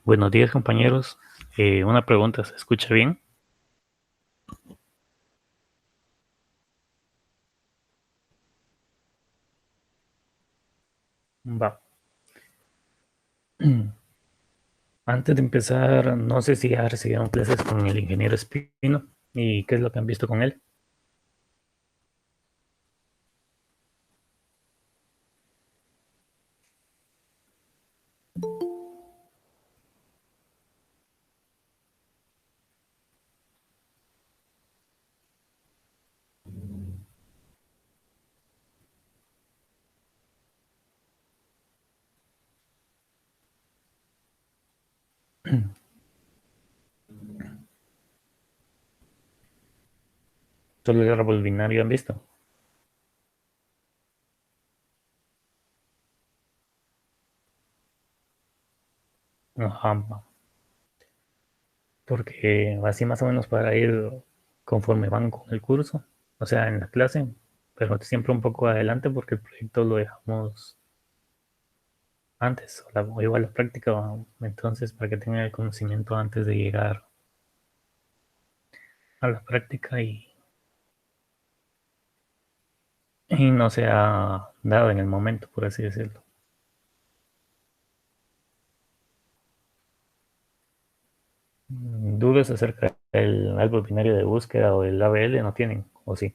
Buenos días, compañeros. Una pregunta, ¿se escucha bien? Va. Antes de empezar, no sé si ya recibieron clases con el ingeniero Espino y qué es lo que han visto con él. Solo el árbol binario han visto. Ajá, va. Porque así más o menos para ir conforme van con el curso, o sea, en la clase, pero siempre un poco adelante porque el proyecto lo dejamos antes, o igual la práctica, entonces para que tengan el conocimiento antes de llegar a la práctica y no se ha dado en el momento, por así decirlo. Dudas acerca del árbol binario de búsqueda o el ABL no tienen, o sí.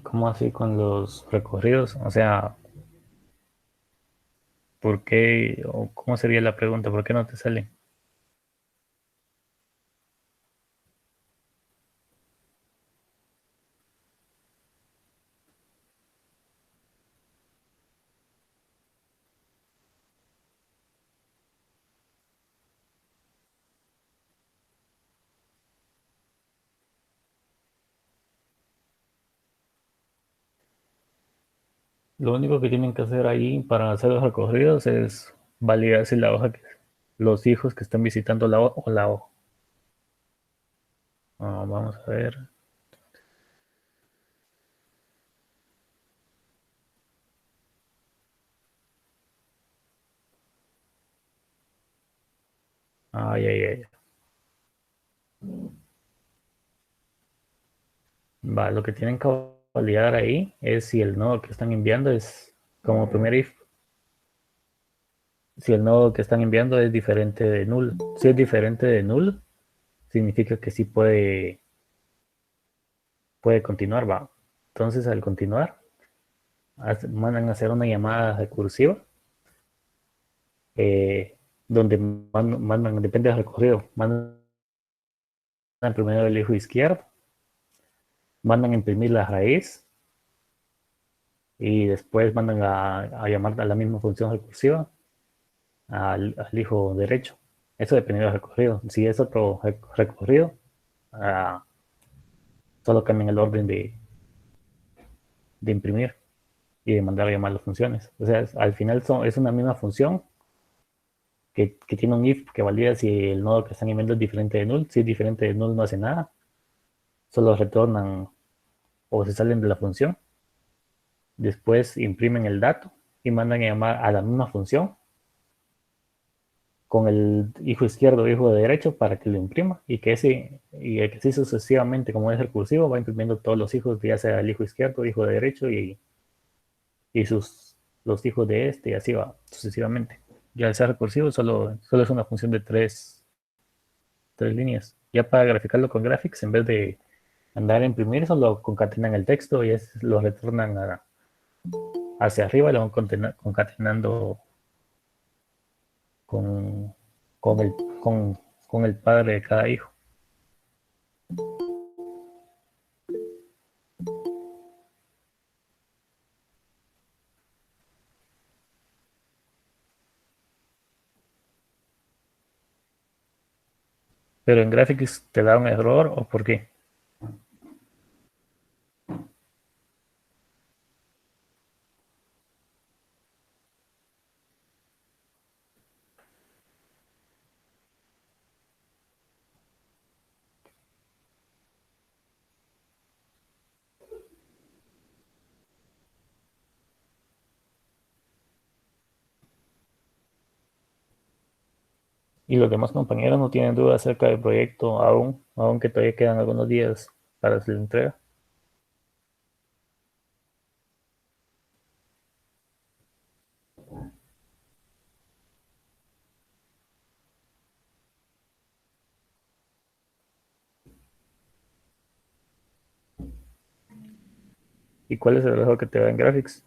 ¿Cómo así con los recorridos? O sea, ¿por qué? O ¿cómo sería la pregunta? ¿Por qué no te sale? Lo único que tienen que hacer ahí para hacer los recorridos es validar si la hoja, los hijos que están visitando la hoja o la hoja. Vamos a ver. Ay, ay, ay. Va, lo que tienen que validar ahí es si el nodo que están enviando es como primer if, si el nodo que están enviando es diferente de null. Si es diferente de null, significa que sí puede continuar, va. Entonces, al continuar, mandan a hacer una llamada recursiva, donde mandan, depende del recorrido, mandan primero el hijo izquierdo, mandan a imprimir la raíz y después mandan a llamar a la misma función recursiva al hijo derecho. Eso depende del recorrido. Si es otro recorrido, ah, solo cambian el orden de imprimir y de mandar a llamar las funciones. O sea, al final es una misma función que tiene un if que valida si el nodo que están enviando es diferente de null. Si es diferente de null no hace nada, solo retornan o se salen de la función. Después imprimen el dato y mandan a llamar a la misma función con el hijo izquierdo o hijo derecho para que lo imprima y que así sucesivamente, como es recursivo, va imprimiendo todos los hijos, ya sea el hijo izquierdo, hijo derecho y los hijos de este, y así va sucesivamente. Ya al ser recursivo solo es una función de tres líneas. Ya para graficarlo con graphics, en vez de Andar a imprimir solo concatenan el texto y lo retornan hacia arriba y lo van concatenando con, con, el, con el padre de cada hijo. Pero en Graphics te da un error o por qué. Y los demás compañeros no tienen duda acerca del proyecto aún, aunque todavía quedan algunos días para hacer la entrega. ¿Y cuál es el error que te da en Graphics?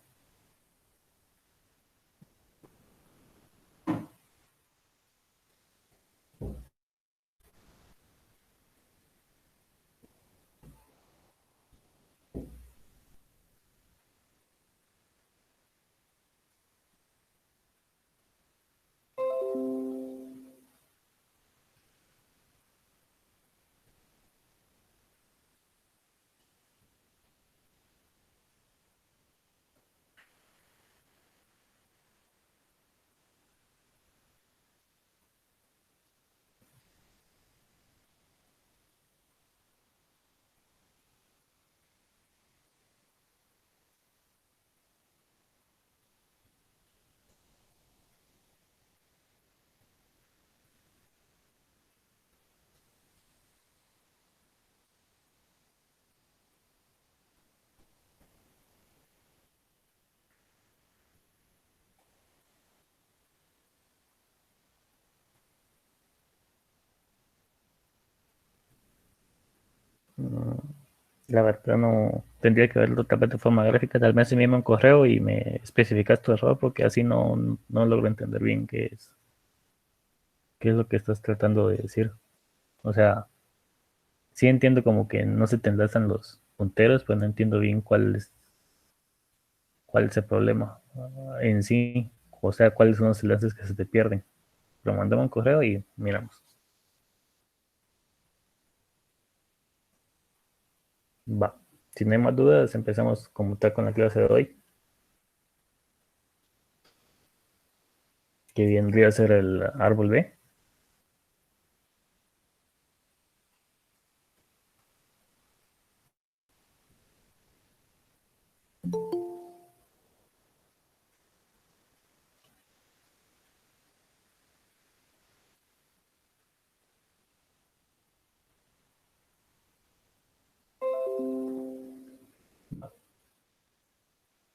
Mm, La verdad no tendría que verlo otra plataforma gráfica, tal vez envíame un correo y me especificas tu error porque así no logro entender bien qué es lo que estás tratando de decir. O sea, sí entiendo como que no se te enlazan los punteros, pero no entiendo bien cuál es el problema en sí. O sea, cuáles son los enlaces que se te pierden. Pero mandame un correo y miramos. Va. Si no hay más dudas, empezamos como tal con la clase de hoy, que vendría a ser el árbol B.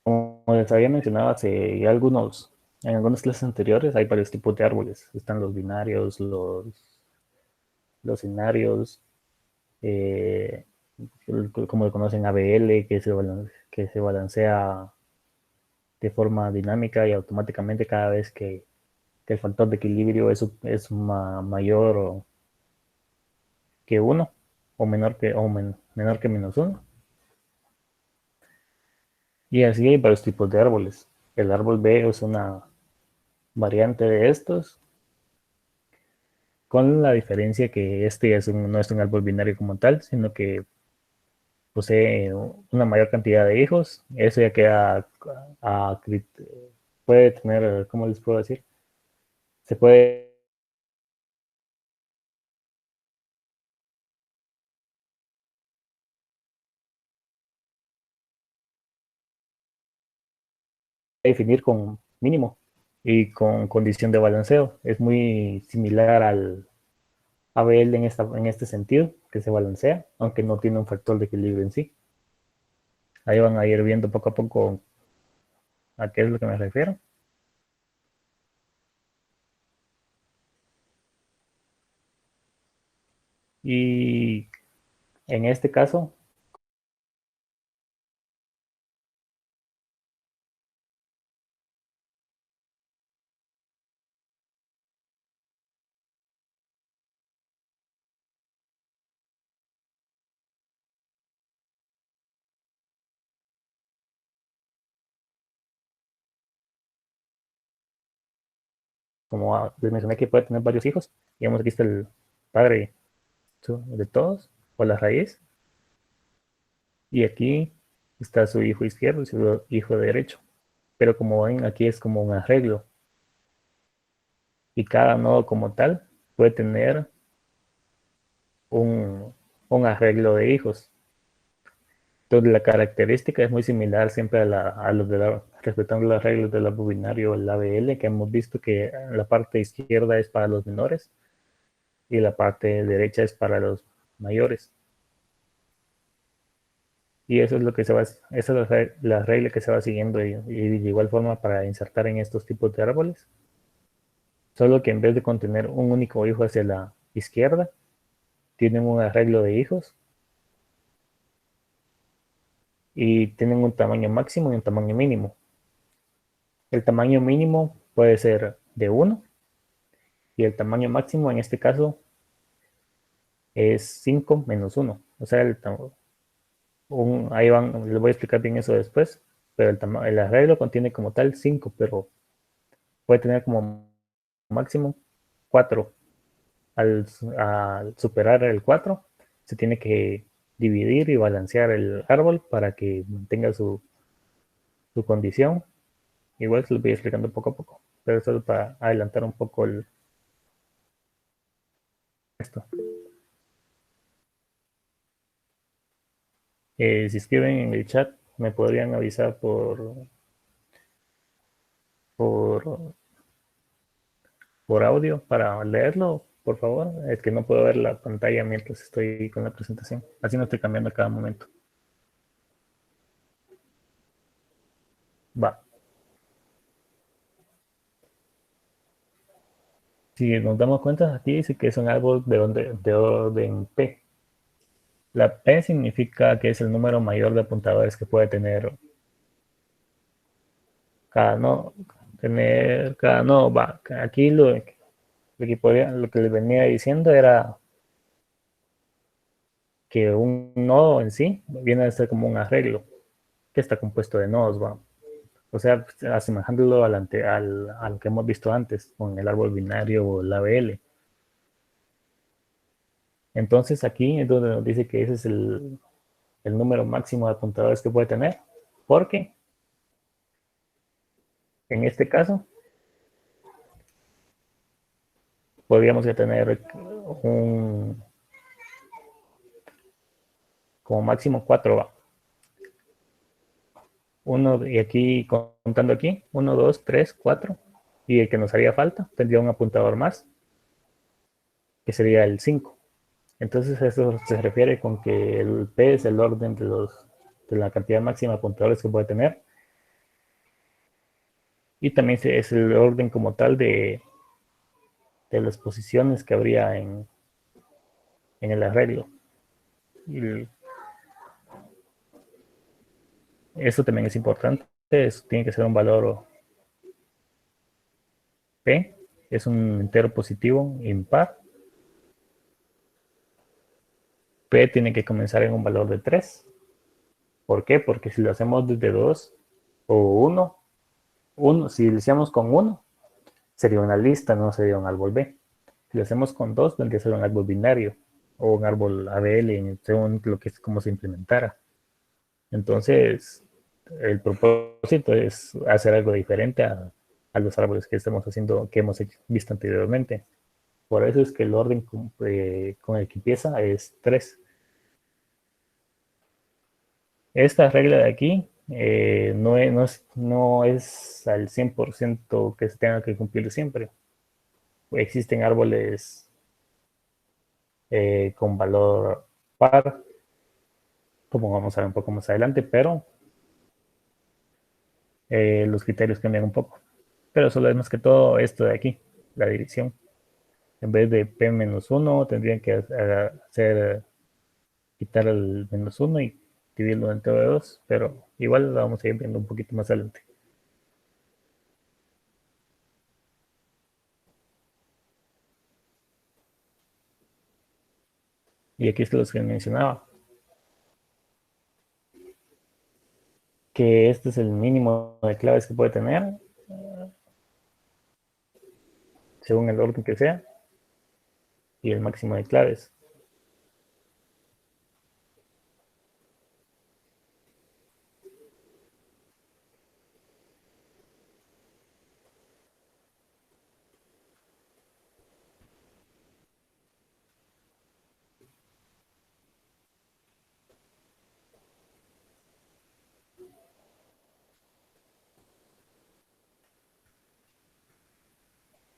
Como les había mencionado en algunas clases anteriores, hay varios tipos de árboles. Están los binarios, los binarios, eh, como lo conocen ABL, que se balancea de forma dinámica y automáticamente cada vez que el factor de equilibrio es mayor que uno o menor que menos uno. Y así hay varios tipos de árboles. El árbol B es una variante de estos, con la diferencia que este no es un árbol binario como tal, sino que posee una mayor cantidad de hijos. Eso ya queda puede tener, ¿cómo les puedo decir? Se puede definir con mínimo y con condición de balanceo. Es muy similar al ABL en este sentido, que se balancea, aunque no tiene un factor de equilibrio en sí. Ahí van a ir viendo poco a poco a qué es lo que me refiero. Y en este caso, como les mencioné que puede tener varios hijos, digamos aquí está el padre de todos, o la raíz, y aquí está su hijo izquierdo y su hijo derecho. Pero como ven, aquí es como un arreglo, y cada nodo como tal puede tener un, un arreglo de hijos. Entonces la característica es muy similar siempre a los respetando las reglas del árbol binario, el ABL, que hemos visto que la parte izquierda es para los menores y la parte derecha es para los mayores. Y eso es lo que se va, esa es la regla que se va siguiendo y de igual forma para insertar en estos tipos de árboles. Solo que en vez de contener un único hijo hacia la izquierda, tienen un arreglo de hijos y tienen un tamaño máximo y un tamaño mínimo. El tamaño mínimo puede ser de 1 y el tamaño máximo en este caso es 5 menos 1. O sea, ahí van, les voy a explicar bien eso después, pero el arreglo contiene como tal 5, pero puede tener como máximo 4. Al superar el 4, se tiene que dividir y balancear el árbol para que mantenga su condición. Igual se lo voy explicando poco a poco, pero eso es para adelantar un poco esto. Si escriben en el chat, me podrían avisar por, por audio para leerlo, por favor. Es que no puedo ver la pantalla mientras estoy con la presentación. Así no estoy cambiando a cada momento. Va. Si nos damos cuenta, aquí dice que es un árbol de orden P. La P significa que es el número mayor de apuntadores que puede tener cada nodo. Tener cada nodo. Va. Aquí lo que les venía diciendo era que un nodo en sí viene a ser como un arreglo que está compuesto de nodos, ¿va? O sea, asemejándolo al que hemos visto antes con el árbol binario o el ABL. Entonces aquí es donde nos dice que ese es el número máximo de apuntadores que puede tener, porque en este caso podríamos tener como máximo 4, ¿va? Uno, y aquí contando aquí, 1, 2, 3, 4, y el que nos haría falta tendría un apuntador más, que sería el 5. Entonces eso se refiere con que el P es el orden de la cantidad máxima de apuntadores que puede tener, y también es el orden como tal de las posiciones que habría en el arreglo. Y eso también es importante, tiene que ser un valor P, es un entero positivo impar. P tiene que comenzar en un valor de 3. ¿Por qué? Porque si lo hacemos desde 2 o 1, si lo hacemos con 1, sería una lista, no sería un árbol B. Si lo hacemos con 2, tendría que ser un árbol binario o un árbol ABL, según lo que es como se implementara. Entonces, el propósito es hacer algo diferente a los árboles que estamos haciendo, que hemos visto anteriormente. Por eso es que el orden con el que empieza es 3. Esta regla de aquí no es al 100% que se tenga que cumplir siempre. Existen árboles con valor par, como vamos a ver un poco más adelante, pero los criterios cambian un poco. Pero solo es más que todo esto de aquí, la dirección. En vez de P-1, tendrían que quitar el -1 y dividirlo entre 2, pero igual lo vamos a ir viendo un poquito más adelante. Y aquí es los que mencionaba, que este es el mínimo de claves que puede tener. según el orden que sea, y el máximo de claves.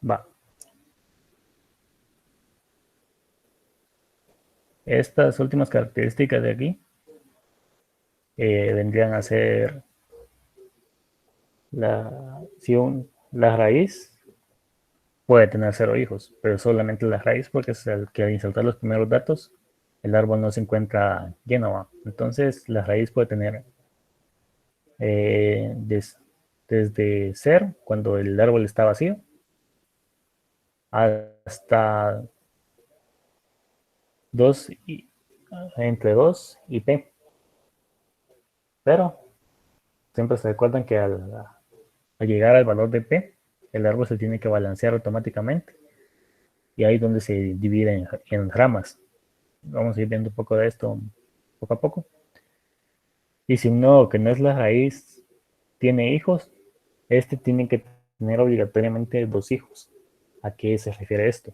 Va. Estas últimas características de aquí vendrían a ser la raíz puede tener 0 hijos, pero solamente la raíz, porque es el que al insertar los primeros datos, el árbol no se encuentra lleno, ¿va? Entonces la raíz puede tener eh, des- desde 0, cuando el árbol está vacío, hasta 2 entre 2 y p. Pero siempre se recuerdan que al llegar al valor de p, el árbol se tiene que balancear automáticamente, y ahí es donde se divide en ramas. Vamos a ir viendo un poco de esto poco a poco. Y si un nodo que no es la raíz tiene hijos, este tiene que tener obligatoriamente 2 hijos. ¿A qué se refiere esto?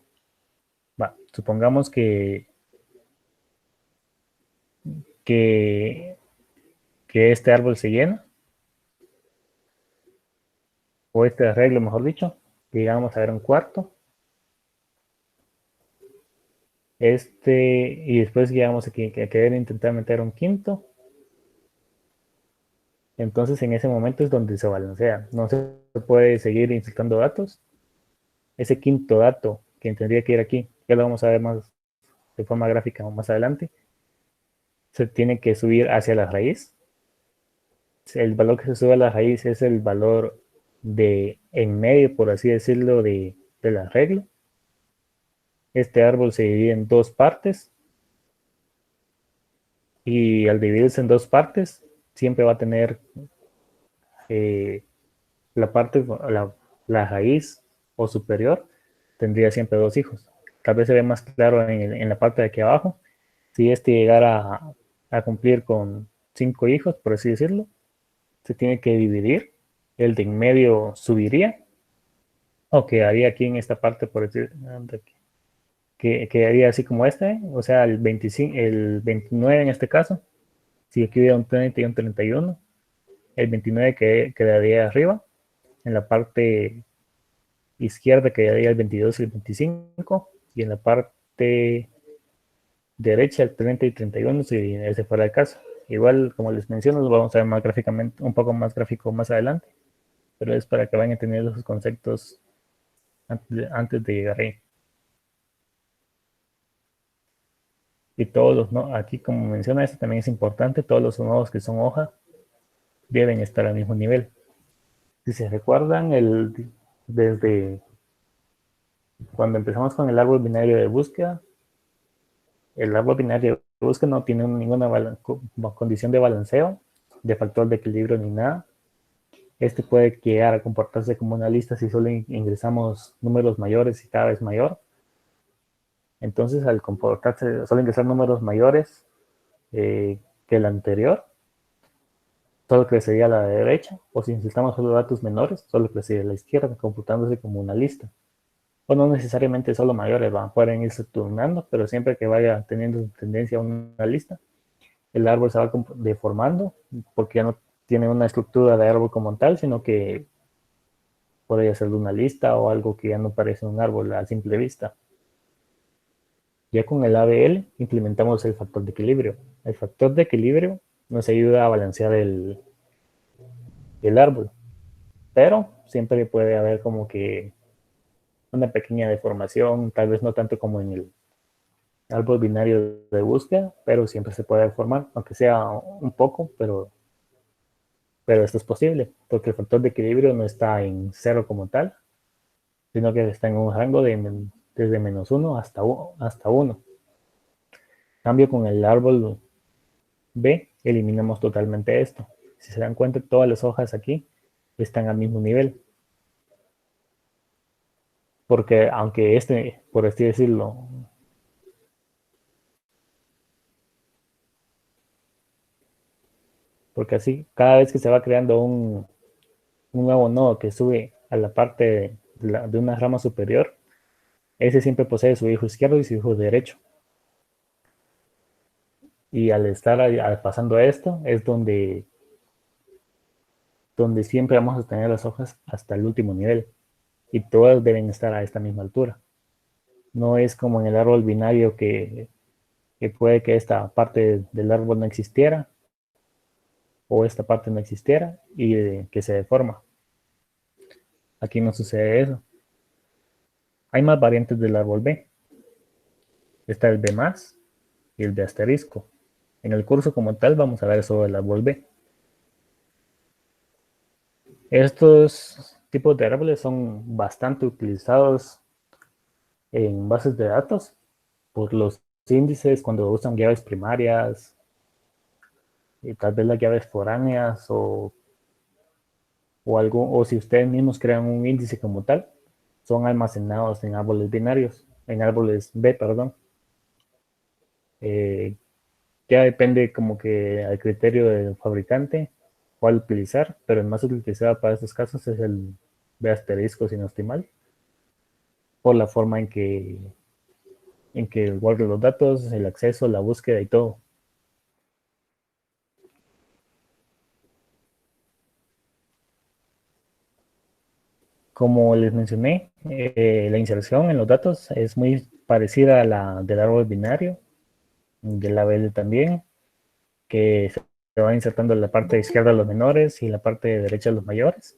Va, supongamos que, que este árbol se llena, o este arreglo, mejor dicho, llegamos a ver un cuarto, y después llegamos a querer intentar meter un quinto. Entonces en ese momento es donde se balancea. No se puede seguir insertando datos. Ese quinto dato que tendría que ir aquí, ya lo vamos a ver más de forma gráfica más adelante, se tiene que subir hacia la raíz. El valor que se sube a la raíz es el valor de en medio, por así decirlo, de la regla. Este árbol se divide en 2 partes, y al dividirse en 2 partes, siempre va a tener eh, la parte, la raíz o superior, tendría siempre 2 hijos. Tal vez se ve más claro en la parte de aquí abajo. Si este llegara a cumplir con 5 hijos, por así decirlo, se tiene que dividir. El de en medio subiría, o quedaría aquí en esta parte, por decir, que quedaría así como este, o sea, el 25, el 29 en este caso. Si aquí hubiera un 30 y un 31, el 29 quedaría arriba. En la parte izquierda quedaría el 22 y el 25, y en la parte derecha el 30 y 31, si ese fuera el caso. Igual, como les menciono, lo vamos a ver más gráficamente, un poco más gráfico más adelante, pero es para que vayan entendiendo esos conceptos antes de llegar ahí. Y todos los nodos, aquí como menciona, esto también es importante, todos los nodos que son hoja deben estar al mismo nivel. Si se recuerdan, desde cuando empezamos con el árbol binario de búsqueda, el árbol binario de búsqueda no tiene ninguna condición de balanceo, de factor de equilibrio ni nada. Este puede llegar a comportarse como una lista si solo ingresamos números mayores y cada vez mayor. Entonces, al comportarse, solo ingresar números mayores que el anterior, solo crecería a la derecha, o si insertamos solo datos menores, solo crecería a la izquierda, comportándose como una lista. O no necesariamente solo mayores, pueden irse turnando, pero siempre que vaya teniendo tendencia a una lista, el árbol se va deformando, porque ya no tiene una estructura de árbol como tal, sino que podría ser de una lista o algo que ya no parece un árbol a simple vista. Ya con el ABL implementamos el factor de equilibrio. El factor de equilibrio nos ayuda a balancear el árbol, pero siempre puede haber como que una pequeña deformación, tal vez no tanto como en el árbol binario de búsqueda, pero siempre se puede deformar, aunque sea un poco, pero esto es posible, porque el factor de equilibrio no está en 0 como tal, sino que está en un rango desde -1 hasta 1. Cambio con el árbol B, eliminamos totalmente esto. Si se dan cuenta, todas las hojas aquí están al mismo nivel. porque aunque este, por así decirlo, porque así, cada vez que se va creando un nuevo nodo que sube a la parte de una rama superior, ese siempre posee su hijo izquierdo y su hijo derecho. Y al estar pasando esto, es donde siempre vamos a tener las hojas hasta el último nivel. Y todas deben estar a esta misma altura. No es como en el árbol binario que puede que esta parte del árbol no existiera o esta parte no existiera y que se deforma. Aquí no sucede eso. Hay más variantes del árbol B. Está el B más y el B asterisco. En el curso como tal vamos a ver sobre el árbol B. Estos tipos de árboles son bastante utilizados en bases de datos por los índices cuando usan llaves primarias y tal vez las llaves foráneas o si ustedes mismos crean un índice como tal, son almacenados en árboles binarios, en árboles B, perdón. Eh, ya depende como que al criterio del fabricante cuál utilizar, pero el más utilizado para estos casos es el B asterisco, si no estoy mal, por la forma en que guarda los datos, el acceso, la búsqueda y todo. Como les mencioné, la inserción en los datos es muy parecida a la del árbol binario, de la BL también, que se va insertando en la parte izquierda a los menores y la parte derecha a los mayores.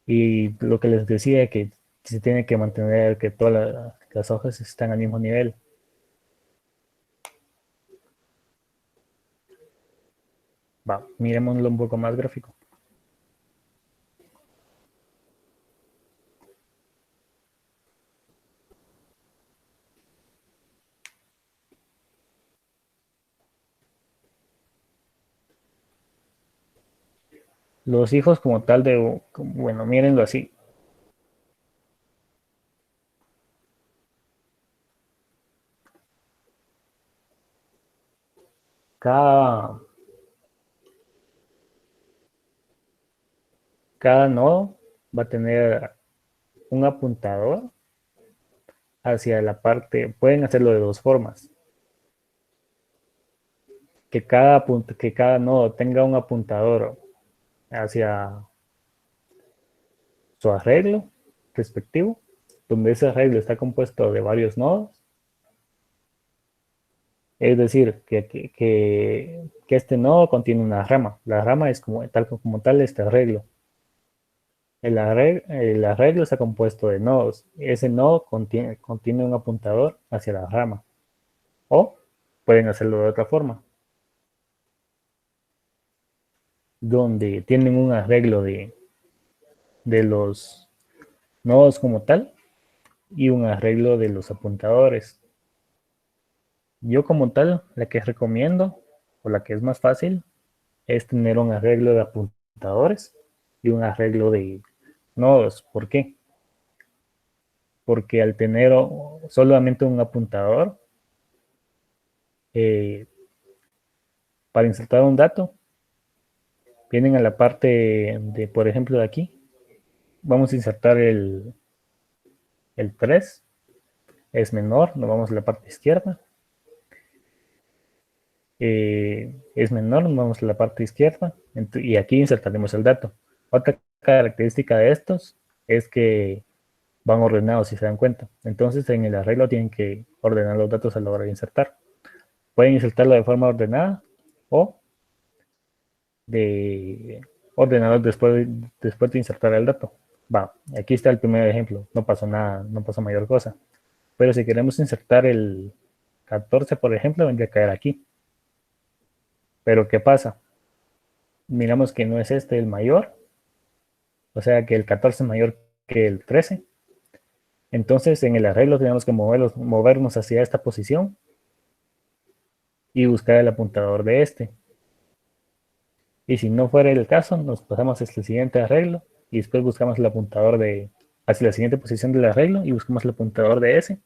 Y lo que les decía que se tiene que mantener que todas las hojas están al mismo nivel. Va, miremoslo un poco más gráfico. Los hijos como tal bueno, mírenlo así. Cada, cada nodo va a tener un apuntador hacia la parte, pueden hacerlo de dos formas, que cada nodo tenga un apuntador hacia su arreglo respectivo, donde ese arreglo está compuesto de varios nodos, es decir, que este nodo contiene una rama, la rama es como tal este arreglo. El arreglo está compuesto de nodos, ese nodo contiene un apuntador hacia la rama, o pueden hacerlo de otra forma, donde tienen un arreglo de los nodos como tal y un arreglo de los apuntadores. Yo como tal, la que recomiendo o la que es más fácil es tener un arreglo de apuntadores y un arreglo de nodos. ¿Por qué? Porque al tener solamente un apuntador, eh, para insertar un dato, vienen a la parte de, por ejemplo, de aquí, vamos a insertar el 3, es menor, nos vamos a la parte izquierda, es menor, nos vamos a la parte izquierda, y aquí insertaremos el dato. Otra característica de estos es que van ordenados, si se dan cuenta. Entonces, en el arreglo tienen que ordenar los datos a la hora de insertar. Pueden insertarlo de forma ordenada o de ordenados después de insertar el dato. Va, aquí está el primer ejemplo. No pasó nada, no pasó mayor cosa. Pero si queremos insertar el 14, por ejemplo, vendría a caer aquí. Pero ¿qué pasa? Miramos que no es este el mayor, o sea que el 14 es mayor que el 13. Entonces en el arreglo tenemos que movernos hacia esta posición y buscar el apuntador de este. Y si no fuera el caso, nos pasamos a este siguiente arreglo y después buscamos el apuntador hacia la siguiente posición del arreglo y buscamos el apuntador de ese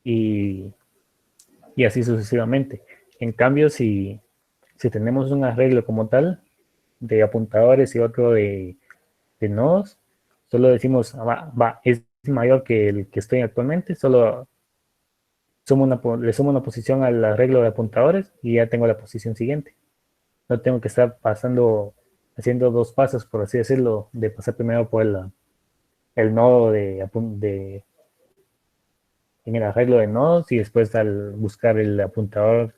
y, y así sucesivamente. En cambio, si tenemos un arreglo como tal de apuntadores y otro de nodos, solo decimos, es mayor que el que estoy actualmente, solo le sumo una posición al arreglo de apuntadores y ya tengo la posición siguiente. No tengo que estar haciendo dos pasos, por así decirlo, de pasar primero por el nodo en el arreglo de nodos y después al buscar el apuntador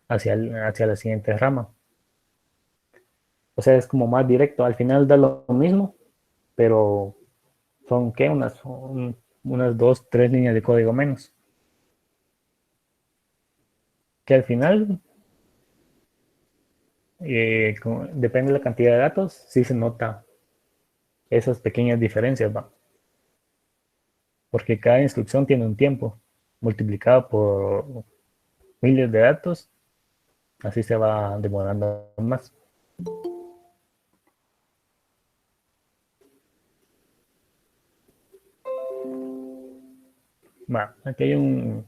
hacia la siguiente rama. O sea, es como más directo. Al final da lo mismo, pero son, ¿qué? Unas dos, tres líneas de código menos. Que al final, depende de la cantidad de datos, sí se nota esas pequeñas diferencias, ¿va? Porque cada instrucción tiene un tiempo multiplicado por miles de datos, así se va demorando más. Va, aquí hay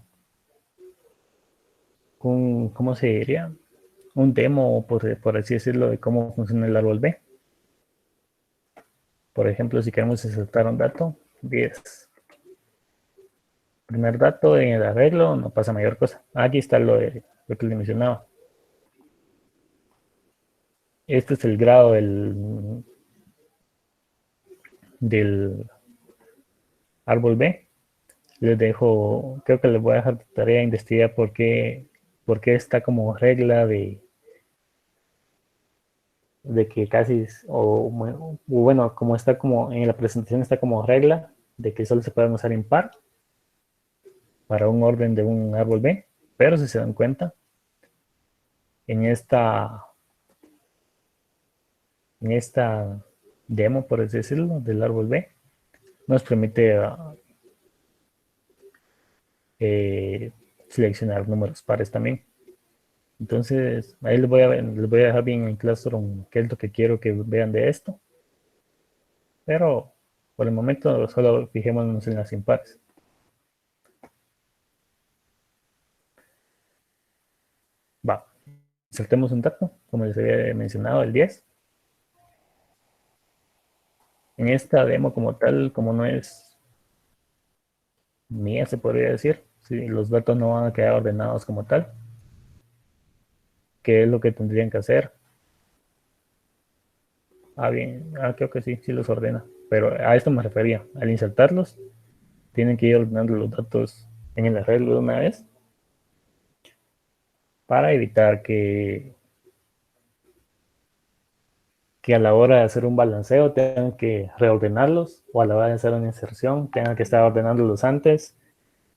¿cómo se diría? Un demo, por así decirlo, de cómo funciona el árbol B. Por ejemplo, si queremos insertar un dato, 10. Primer dato en el arreglo, no pasa mayor cosa. Aquí está lo que les mencionaba. Este es el grado del árbol B. Les dejo, creo que les voy a dejar de tarea investigar por qué está como regla de que casi, o bueno, como está como en la presentación está como regla de que solo se pueden usar impar para un orden de un árbol B, pero si se dan cuenta, en esta demo, por así decirlo, del árbol B, nos permite eh, seleccionar números pares también. Entonces, ahí les voy a dejar bien en Classroom qué es lo que quiero que vean de esto, pero por el momento solo fijémonos en las impares. Va, saltemos un dato, como les había mencionado, el 10. En esta demo como tal, como no es mía, se podría decir, si los datos no van a quedar ordenados como tal, ¿qué es lo que tendrían que hacer? Bien, creo que sí, sí los ordena, pero a esto me refería. Al insertarlos, tienen que ir ordenando los datos en el arreglo de una vez para evitar que a la hora de hacer un balanceo tengan que reordenarlos o a la hora de hacer una inserción tengan que estar ordenándolos antes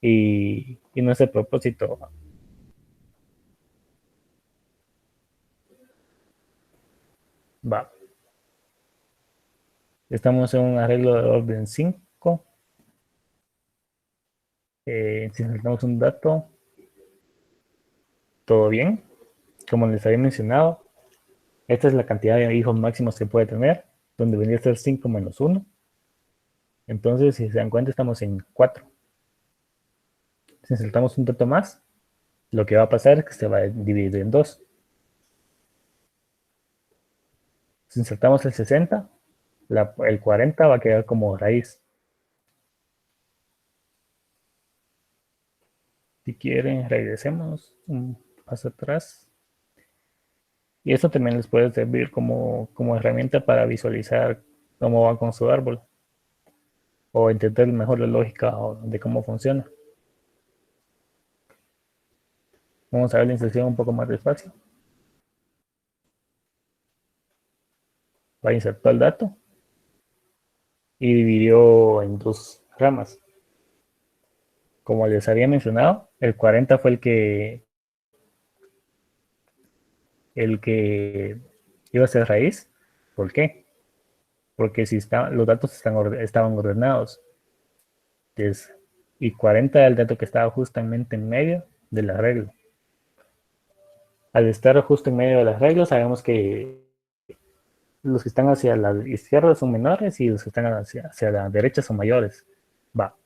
y no es el propósito. Va, estamos en un arreglo de orden 5. Si insertamos un dato, todo bien. Como les había mencionado, esta es la cantidad de hijos máximos que puede tener, donde vendría a ser 5 menos 1. Entonces, si se dan cuenta, estamos en 4. Si insertamos un dato más, lo que va a pasar es que se va a dividir en 2. Si insertamos el 60, el 40 va a quedar como raíz. Si quieren, regresemos un paso atrás. Y esto también les puede servir como herramienta para visualizar cómo va con su árbol o entender mejor la lógica de cómo funciona. Vamos a ver la inserción un poco más despacio. Va a insertar el dato y dividió en dos ramas. Como les había mencionado, el 40 fue el que iba a ser raíz. ¿Por qué? Porque si los datos estaban ordenados. Entonces, y 40 era el dato que estaba justamente en medio del arreglo. Al estar justo en medio del arreglo, sabemos que los que están hacia la izquierda son menores y los que están hacia la derecha son mayores. Va.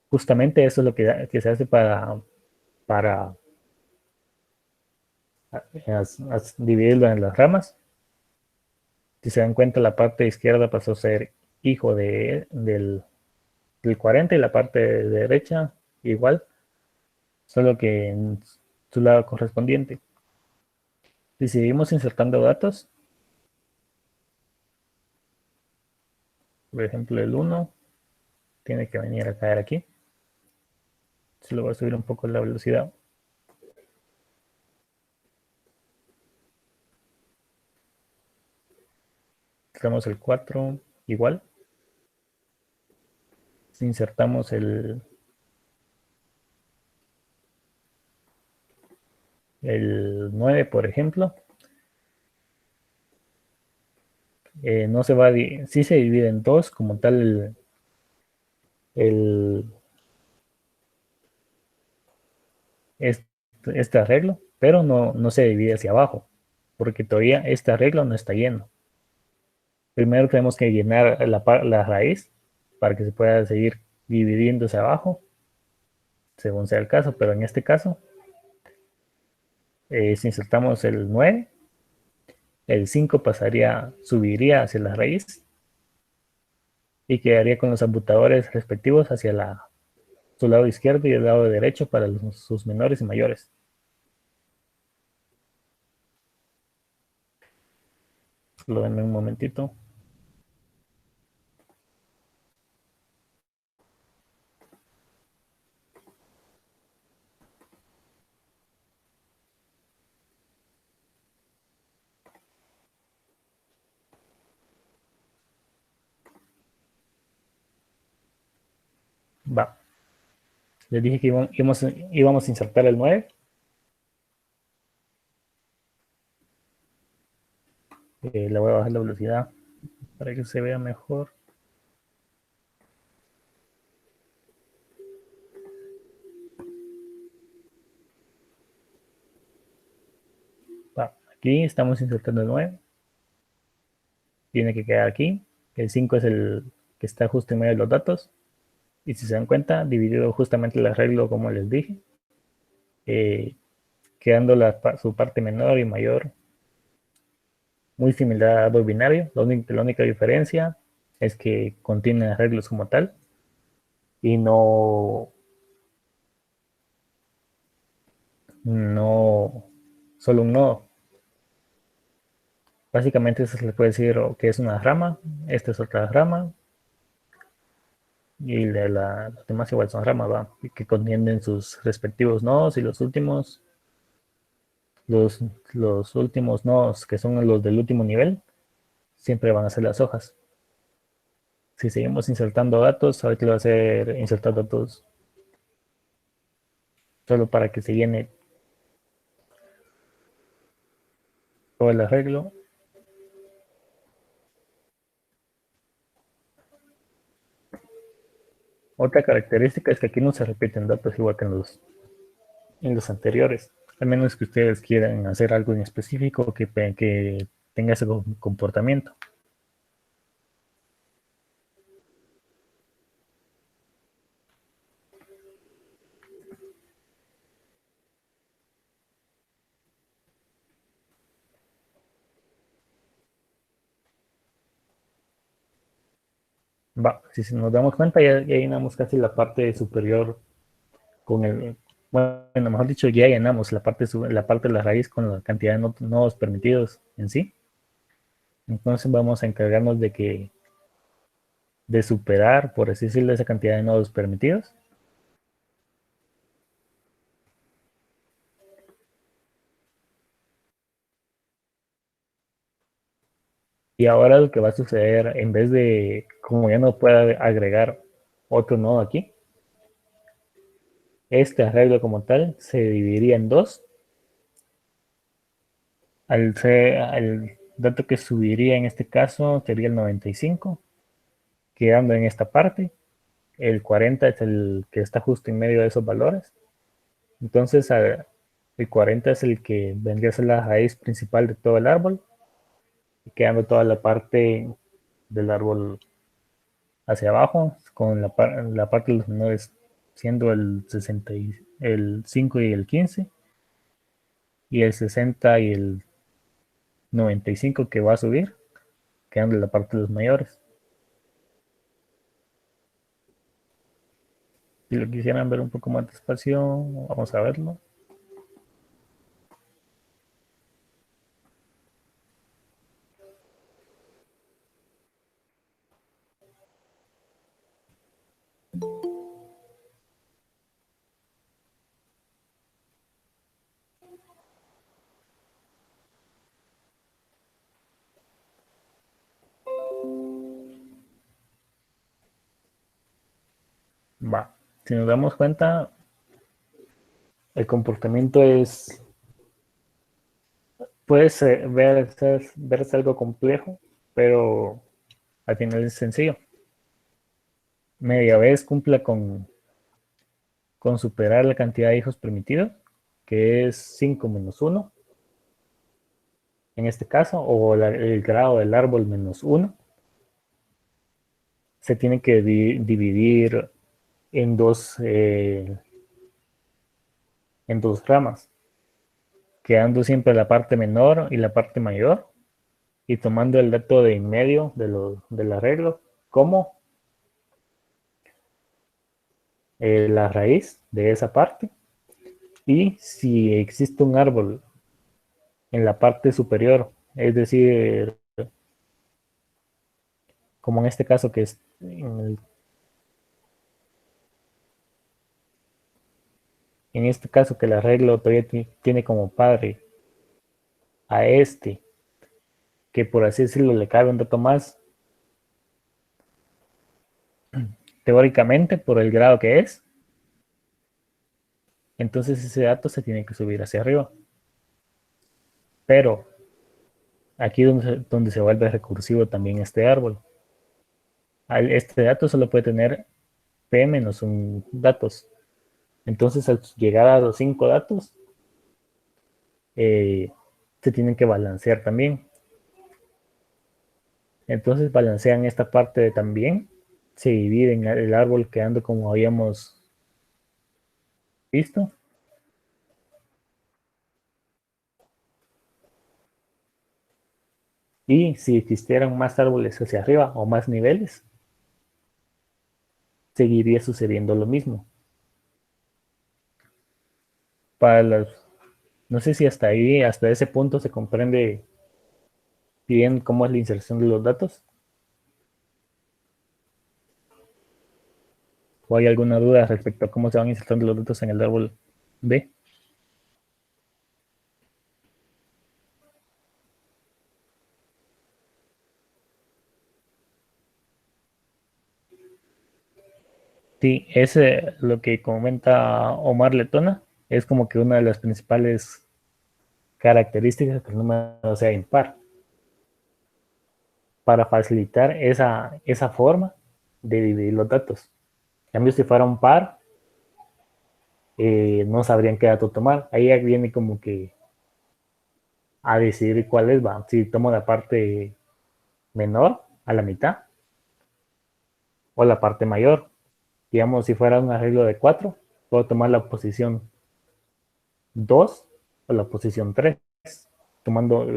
Justamente eso es lo que se hace para dividirlo en las ramas. Si se dan cuenta, la parte izquierda pasó a ser hijo del 40 y la parte derecha igual, solo que en su lado correspondiente. Si seguimos insertando datos, por ejemplo el 1 tiene que venir a caer aquí. Se lo voy a subir un poco la velocidad. Tenemos el 4 igual. Si insertamos el 9, por ejemplo, no se va a sí se divide en dos como tal el este, este arreglo, pero no se divide hacia abajo, porque todavía este arreglo no está lleno. Primero tenemos que llenar la raíz para que se pueda seguir dividiendo hacia abajo, según sea el caso, pero en este caso, si insertamos el 9, el 5 subiría hacia la raíz y quedaría con los amputadores respectivos hacia su lado izquierdo y el lado derecho para sus menores y mayores. Lo denme un momentito. Va. Les dije que íbamos a insertar el 9. Le voy a bajar la velocidad para que se vea mejor. Va. Aquí estamos insertando el 9. Tiene que quedar aquí. El 5 es el que está justo en medio de los datos. Y si se dan cuenta, dividido justamente el arreglo como les dije. Quedando su parte menor y mayor muy similar al árbol binario. La única diferencia es que contiene arreglos como tal y no solo un nodo. Básicamente se le puede decir que es una rama, esta es otra rama y los demás igual son ramas, ¿va? Que contienen sus respectivos nodos y los, los últimos nodos que son los del último nivel siempre van a ser las hojas. Si seguimos insertando datos, ahorita lo va a hacer insertar datos solo para que se llene todo el arreglo. Otra característica es que aquí no se repiten datos igual que en los anteriores. Al menos que ustedes quieran hacer algo en específico que tenga ese comportamiento. Va, si nos damos cuenta, ya llenamos casi la parte superior bueno, mejor dicho, ya llenamos la parte de la raíz con la cantidad de nodos permitidos en sí. Entonces vamos a encargarnos de superar, por así decirlo, esa cantidad de nodos permitidos. Y ahora lo que va a suceder, en vez de, como ya no pueda agregar otro nodo aquí, este arreglo como tal se dividiría en dos. El dato que subiría en este caso sería el 95, quedando en esta parte. El 40 es el que está justo en medio de esos valores. Entonces, el 40 es el que vendría a ser la raíz principal de todo el árbol. quedando toda la parte del árbol hacia abajo, con la parte de los menores siendo el 5 y el 15, y el 60 y el 95 que va a subir, quedando la parte de los mayores. Si lo quisieran ver un poco más despacio, vamos a verlo. Va. Si nos damos cuenta, el comportamiento puede verse algo complejo, pero al final es sencillo. Media vez cumpla con superar la cantidad de hijos permitidos, que es 5 menos 1, en este caso, o el grado del árbol menos 1, se tiene que dividir en en dos ramas, quedando siempre la parte menor y la parte mayor, y tomando el dato de en medio del arreglo como la raíz de esa parte. Y si existe un árbol en la parte superior, es decir, como en este caso que es en este caso que el arreglo todavía tiene como padre a este, que por así decirlo le cabe un dato más, teóricamente por el grado que es, entonces ese dato se tiene que subir hacia arriba. Pero aquí donde se vuelve recursivo también este árbol. Este dato solo puede tener p menos un datos. Entonces al llegar a los 5 datos, se tienen que balancear también. Entonces balancean esta parte de también, se dividen el árbol quedando como habíamos visto. Y si existieran más árboles hacia arriba o más niveles, seguiría sucediendo lo mismo. Para las, no sé si hasta ahí, hasta ese punto se comprende bien cómo es la inserción de los datos. ¿O hay alguna duda respecto a cómo se van insertando los datos en el árbol B? Sí, es lo que comenta Omar Letona, es como que una de las principales características que el número sea impar, para facilitar esa forma de dividir los datos. En cambio, si fuera un par, no sabrían qué dato tomar. Ahí ya viene como que a decidir cuál es, va. Si tomo la parte menor a la mitad o la parte mayor. Digamos, si fuera un arreglo de 4, puedo tomar la posición 2 o la posición 3, tomando,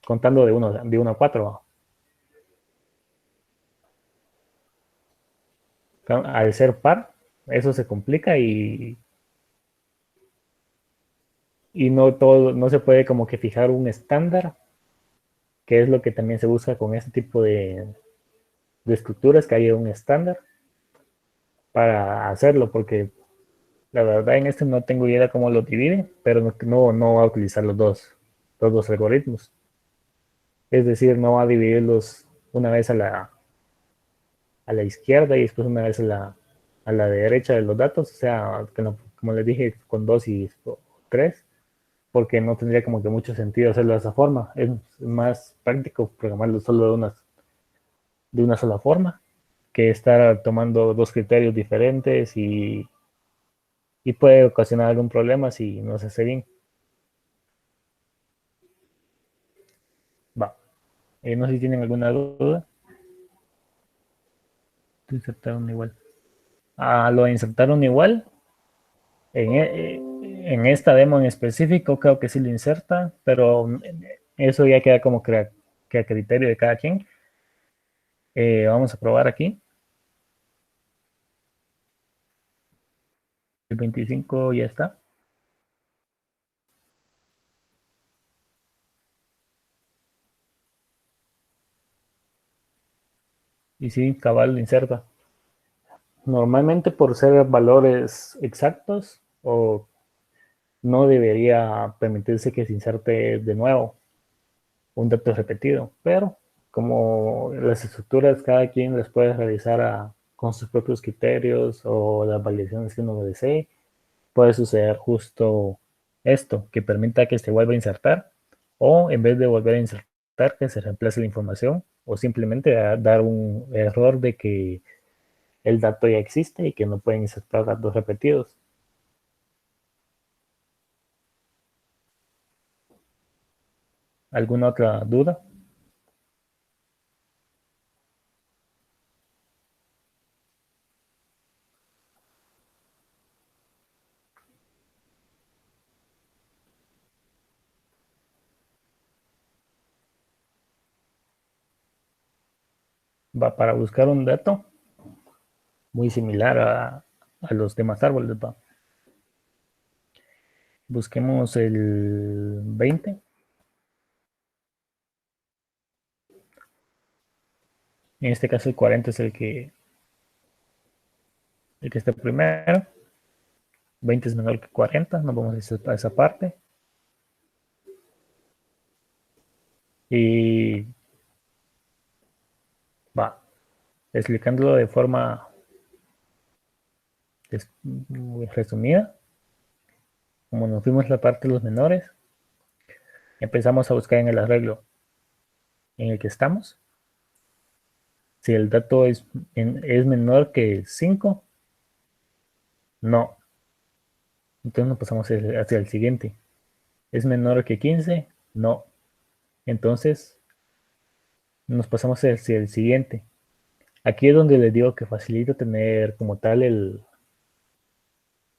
contando de 1 a 4. Al ser par, eso se complica y no todo, no se puede como que fijar un estándar, que es lo que también se busca con este tipo de estructuras, que haya un estándar para hacerlo, porque la verdad en este no tengo idea cómo lo dividen, pero no va a utilizar los dos algoritmos. Es decir, no va a dividirlos una vez a la izquierda y después una vez a la derecha de los datos, o sea, como les dije, con 2 y 3, porque no tendría como que mucho sentido hacerlo de esa forma. Es más práctico programarlo solo de una sola forma que estar tomando dos criterios diferentes y puede ocasionar algún problema si no se hace bien. Va. No sé si tienen alguna duda. Insertaron igual. Lo insertaron igual. En esta demo en específico creo que sí lo inserta, pero eso ya queda como que a criterio de cada quien. Vamos a probar aquí. El 25 ya está. Y sí, cabal lo inserta. Normalmente por ser valores exactos o no debería permitirse que se inserte de nuevo un dato repetido, pero como las estructuras cada quien las puede realizar con sus propios criterios o las validaciones que uno desee, puede suceder justo esto, que permita que se vuelva a insertar o en vez de volver a insertar, que se reemplace la información o simplemente dar un error de que el dato ya existe y que no pueden insertar datos repetidos. ¿Alguna otra duda? Va para buscar un dato muy similar a los demás árboles. Va. Busquemos el 20. En este caso el 40 es el que está primero. 20 es menor que 40. Nos vamos a esa parte. Y va, explicándolo de forma muy resumida. Como nos fuimos la parte de los menores, empezamos a buscar en el arreglo en el que estamos. Si el dato es menor que 5, no. Entonces nos pasamos hacia el siguiente. ¿Es menor que 15? No. Entonces nos pasamos hacia el siguiente. Aquí es donde les digo que facilita tener como tal el,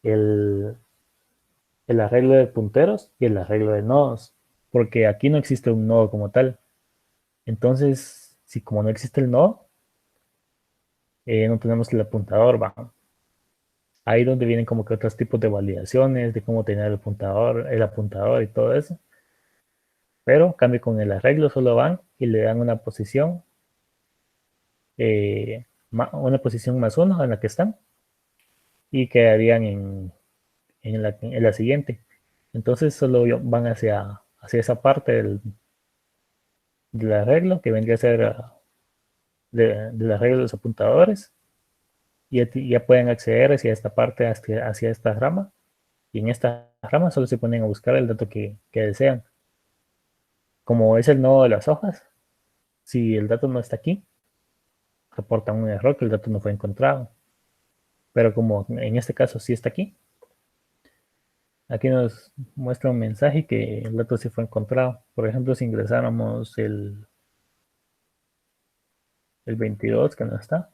el arreglo de punteros y el arreglo de nodos. Porque aquí no existe un nodo como tal. Entonces, si como no existe el nodo, no tenemos el apuntador, va. Ahí donde vienen como que otros tipos de validaciones, de cómo tener el apuntador y todo eso. Pero cambio con el arreglo, solo van y le dan una posición más uno en la que están y quedarían en la siguiente. Entonces solo van hacia esa parte del arreglo que vendría a ser del arreglo de los apuntadores y ya pueden acceder hacia esta parte, hacia esta rama y en esta rama solo se ponen a buscar el dato que desean. Como es el nodo de las hojas, si el dato no está aquí, reportan un error que el dato no fue encontrado. Pero como en este caso sí está aquí, aquí nos muestra un mensaje que el dato sí fue encontrado. Por ejemplo, si ingresáramos el 22 que no está,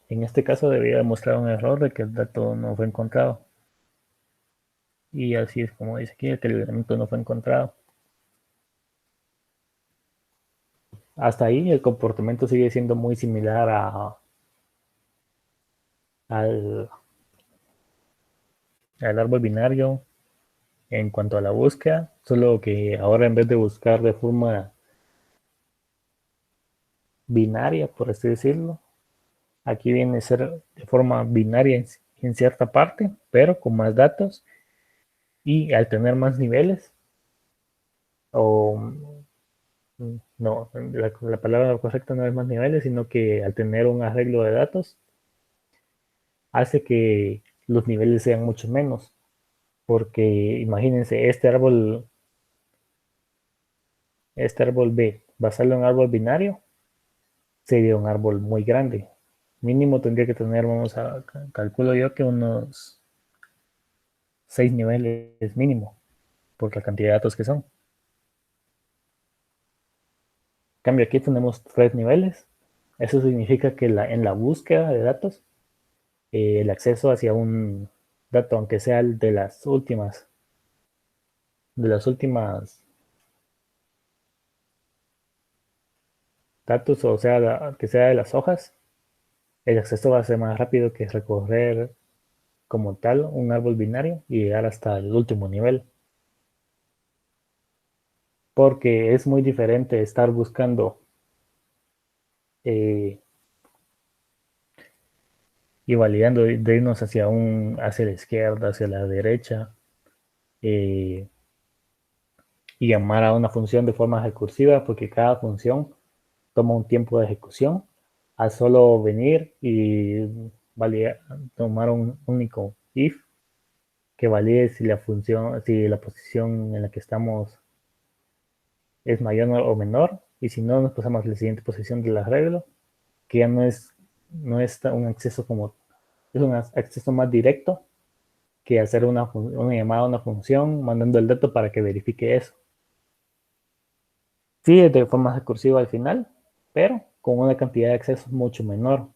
en este caso debería mostrar un error de que el dato no fue encontrado. Y así es como dice aquí, que el elemento no fue encontrado. Hasta ahí el comportamiento sigue siendo muy similar al, al árbol binario en cuanto a la búsqueda, solo que ahora en vez de buscar de forma binaria, por así decirlo, aquí viene a ser de forma binaria en cierta parte, pero con más datos y al tener más niveles, o no, la palabra correcta no es más niveles, sino que al tener un arreglo de datos, hace que los niveles sean mucho menos, porque imagínense, este árbol B, basarlo en árbol binario, sería un árbol muy grande. Mínimo tendría que tener, calculo yo que unos 6 niveles mínimo, por la cantidad de datos que son. cambio, aquí tenemos 3 niveles. Eso significa que en la búsqueda de datos, el acceso hacia un dato, aunque sea el de las últimas datos, o sea, que sea de las hojas, el acceso va a ser más rápido que recorrer como tal un árbol binario y llegar hasta el último nivel. Porque es muy diferente estar buscando eh, y validando de irnos hacia la izquierda, hacia la derecha, eh, y llamar a una función de forma recursiva, porque cada función toma un tiempo de ejecución, a solo venir y validar, tomar un único if que valide si la función, si la posición en la que estamos es mayor o menor, y si no, nos pasamos a la siguiente posición del arreglo, que ya no es un acceso como, es un acceso más directo que hacer una llamada a una función mandando el dato para que verifique eso. Sí, es de forma recursiva al final, pero con una cantidad de accesos mucho menor.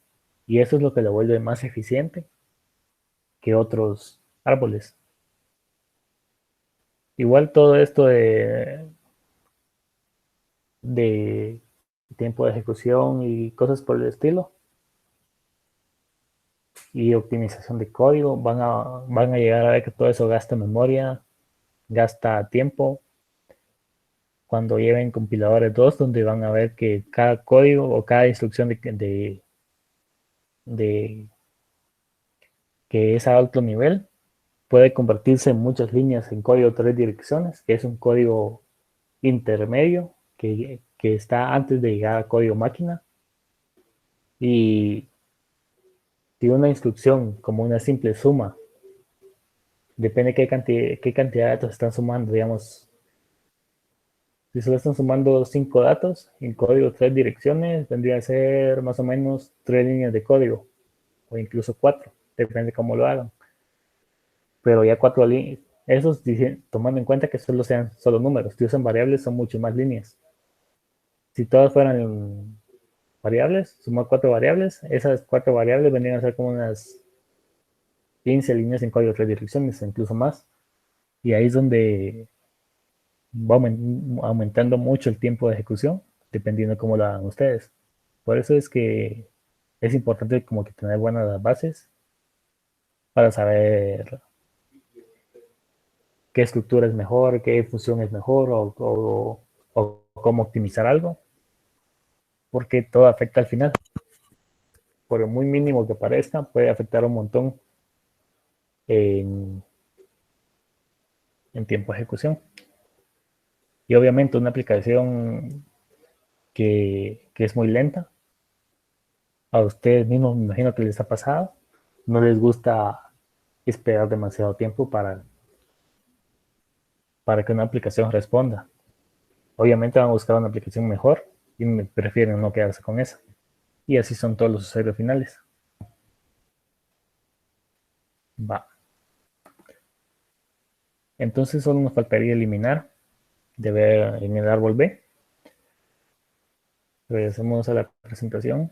Y eso es lo que lo vuelve más eficiente que otros árboles. Igual todo esto de tiempo de ejecución y cosas por el estilo y optimización de código van a llegar a ver que todo eso gasta memoria, gasta tiempo. Cuando lleven compiladores 2, donde van a ver que cada código o cada instrucción de que es a alto nivel puede convertirse en muchas líneas en código 3 direcciones, que es un código intermedio que está antes de llegar a código máquina. Y si una instrucción como una simple suma, depende de qué cantidad de datos están sumando, digamos, si solo están sumando 5 datos en código 3 direcciones, vendría a ser más o menos 3 líneas de código, o incluso 4, depende de cómo lo hagan. Pero ya 4 líneas, esos tomando en cuenta que solo sean solo números, si usan variables son mucho más líneas. Si todas fueran variables, sumar 4 variables, esas 4 variables vendrían a ser como unas 15 líneas en código 3 direcciones, incluso más. Y ahí es donde va aumentando mucho el tiempo de ejecución, dependiendo de cómo lo hagan ustedes. Por eso es que es importante como que tener buenas bases para saber qué estructura es mejor, qué función es mejor o cómo optimizar algo, porque todo afecta al final. Por muy mínimo que parezca, puede afectar un montón en, en tiempo de ejecución. Y obviamente una aplicación que es muy lenta, a ustedes mismos me imagino que les ha pasado, no les gusta esperar demasiado tiempo para que una aplicación responda. Obviamente van a buscar una aplicación mejor y prefieren no quedarse con esa. Y así son todos los usuarios finales. Va. Entonces solo nos faltaría eliminar de ver en el árbol B. Regresemos a la presentación.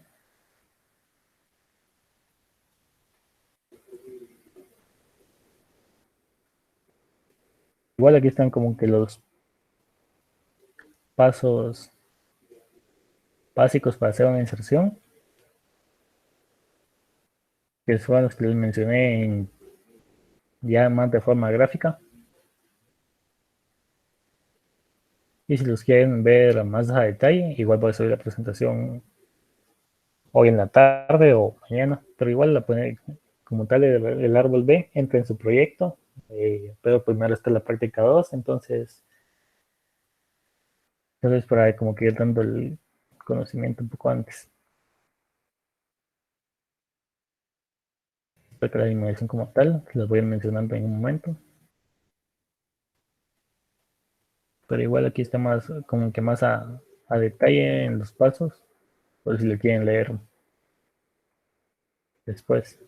Igual aquí están como que los pasos básicos para hacer una inserción, que fueron los que les mencioné ya más de forma gráfica. Y si los quieren ver más a detalle, igual voy a subir la presentación hoy en la tarde o mañana, pero igual la pone como tal el árbol B, entra en su proyecto, pero primero está la práctica 2, entonces para como que ir dando el conocimiento un poco antes. Porque la animación como tal, las voy a ir mencionando en un momento, pero igual aquí está más, como que más a detalle en los pasos, por si lo quieren leer después.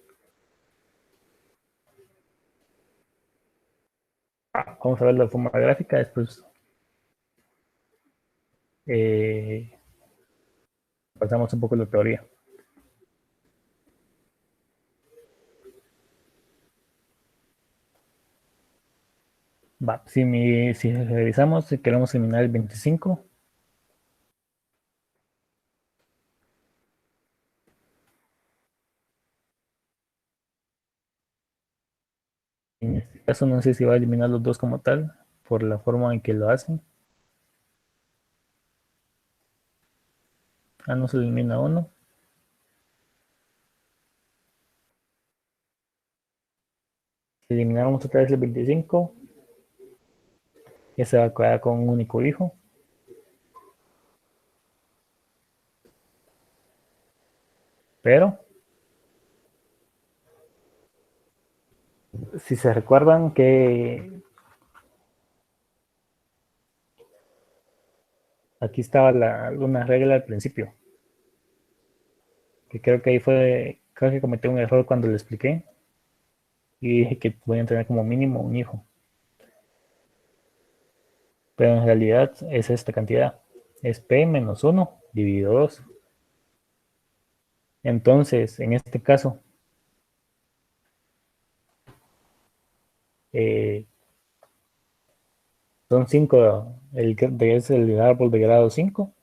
Vamos a ver la forma gráfica, después pasamos un poco la teoría. Va, si revisamos, si queremos eliminar el 25, en este caso no sé si va a eliminar los dos como tal, por la forma en que lo hacen. Ah, no se elimina uno. Si eliminamos otra vez el 25, ya se va a quedar con un único hijo. Pero, si se recuerdan que aquí estaba una regla al principio, que creo que ahí creo que cometí un error cuando lo expliqué y dije que voy a tener como mínimo un hijo. Pero en realidad es esta cantidad. Es P menos 1 dividido 2. Entonces, en este caso, eh, son 5, es el árbol de grado 5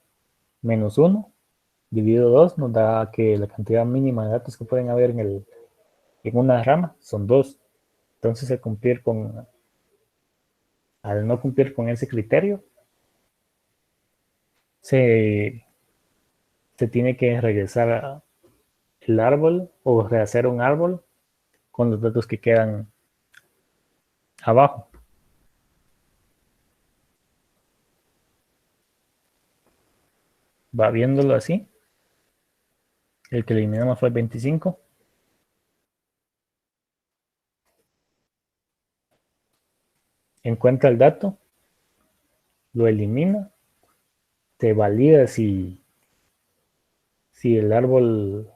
menos 1 dividido 2 nos da que la cantidad mínima de datos que pueden haber en una rama son 2. Entonces, al no cumplir con ese criterio, se, se tiene que regresar el árbol o rehacer un árbol con los datos que quedan abajo. Va viéndolo así. El que eliminamos fue el 25. Encuentra el dato, lo elimina, te valida si el árbol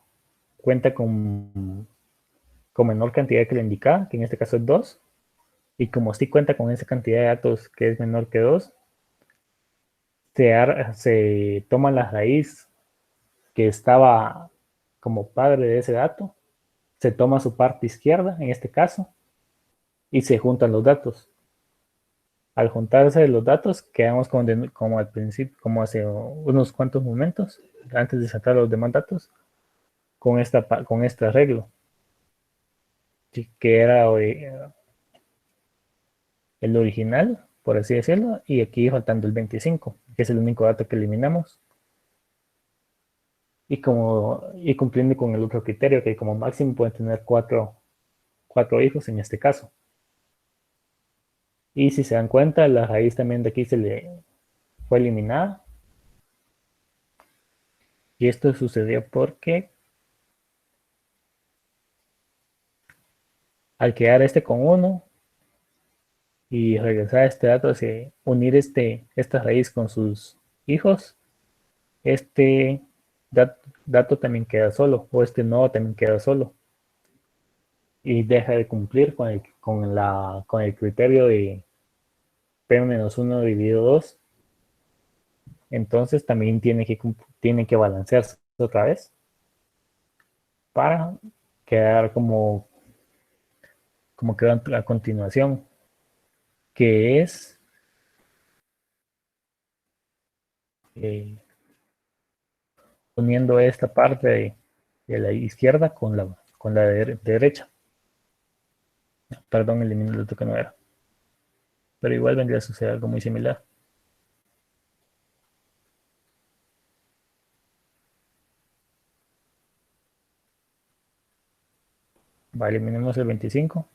cuenta con menor cantidad que le indicaba, que en este caso es 2, y como sí cuenta con esa cantidad de datos que es menor que 2, se toma la raíz que estaba como padre de ese dato, se toma su parte izquierda, en este caso, y se juntan los datos. Al juntarse los datos, quedamos como al principio, como hace unos cuantos momentos, antes de sacar los demás datos, con este arreglo, que era el original, por así decirlo, y aquí faltando el 25, que es el único dato que eliminamos, y cumpliendo con el otro criterio, que como máximo pueden tener cuatro hijos en este caso. Y si se dan cuenta, la raíz también de aquí se le fue eliminada. Y esto sucedió porque al quedar este con 1 y regresar a este dato, unir esta raíz con sus hijos, este dato también queda solo, o este nodo también queda solo. Y deja de cumplir con el criterio de P-1 dividido 2. Entonces también tiene que balancearse otra vez para quedar como queda a continuación, que es eh, uniendo esta parte de la izquierda con la derecha. Perdón, elimino el otro que no era. Pero igual vendría a suceder algo muy similar. Va, eliminemos el 25.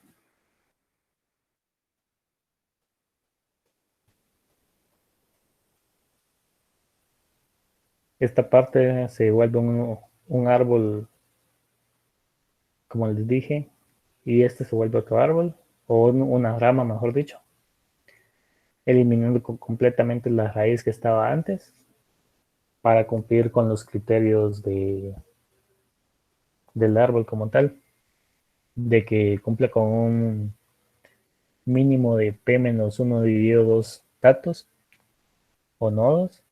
Esta parte se vuelve un árbol, como les dije, y este se vuelve otro árbol, o una rama, mejor dicho, eliminando completamente la raíz que estaba antes para cumplir con los criterios del árbol como tal, de que cumple con un mínimo de P-1 dividido 2 datos o nodos,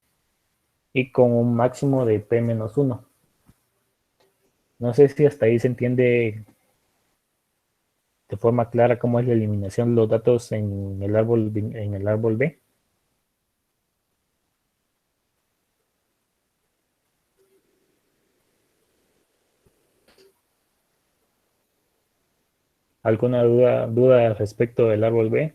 y con un máximo de p-1. No sé si hasta ahí se entiende de forma clara cómo es la eliminación de los datos en el árbol B. ¿Alguna duda respecto del árbol B?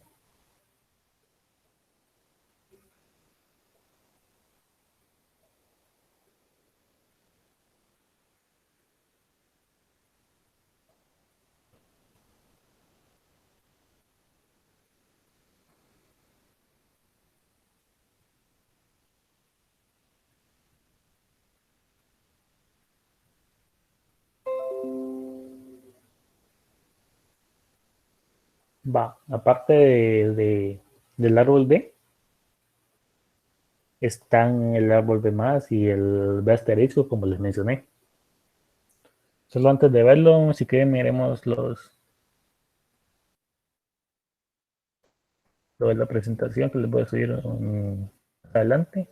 Va, aparte del árbol B, están el árbol B más y el B asterisco, como les mencioné. Solo antes de verlo, si quieren, miremos lo de la presentación que les voy a subir adelante.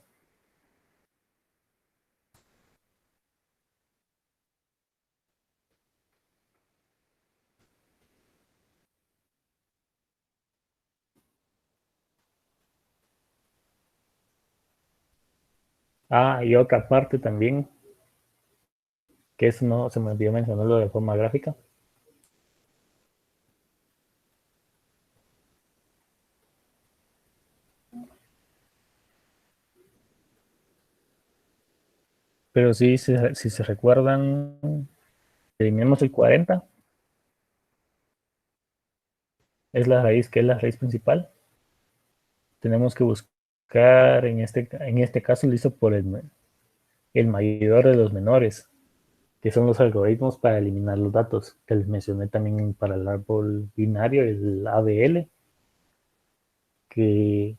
Ah, y otra parte también, que eso no se me olvidó mencionarlo de forma gráfica, pero sí, si se recuerdan, eliminemos el 40, es la raíz, que es la raíz principal. Tenemos que buscar, en este caso, listo por el mayor de los menores, que son los algoritmos para eliminar los datos, que les mencioné también para el árbol binario, el ABL, que,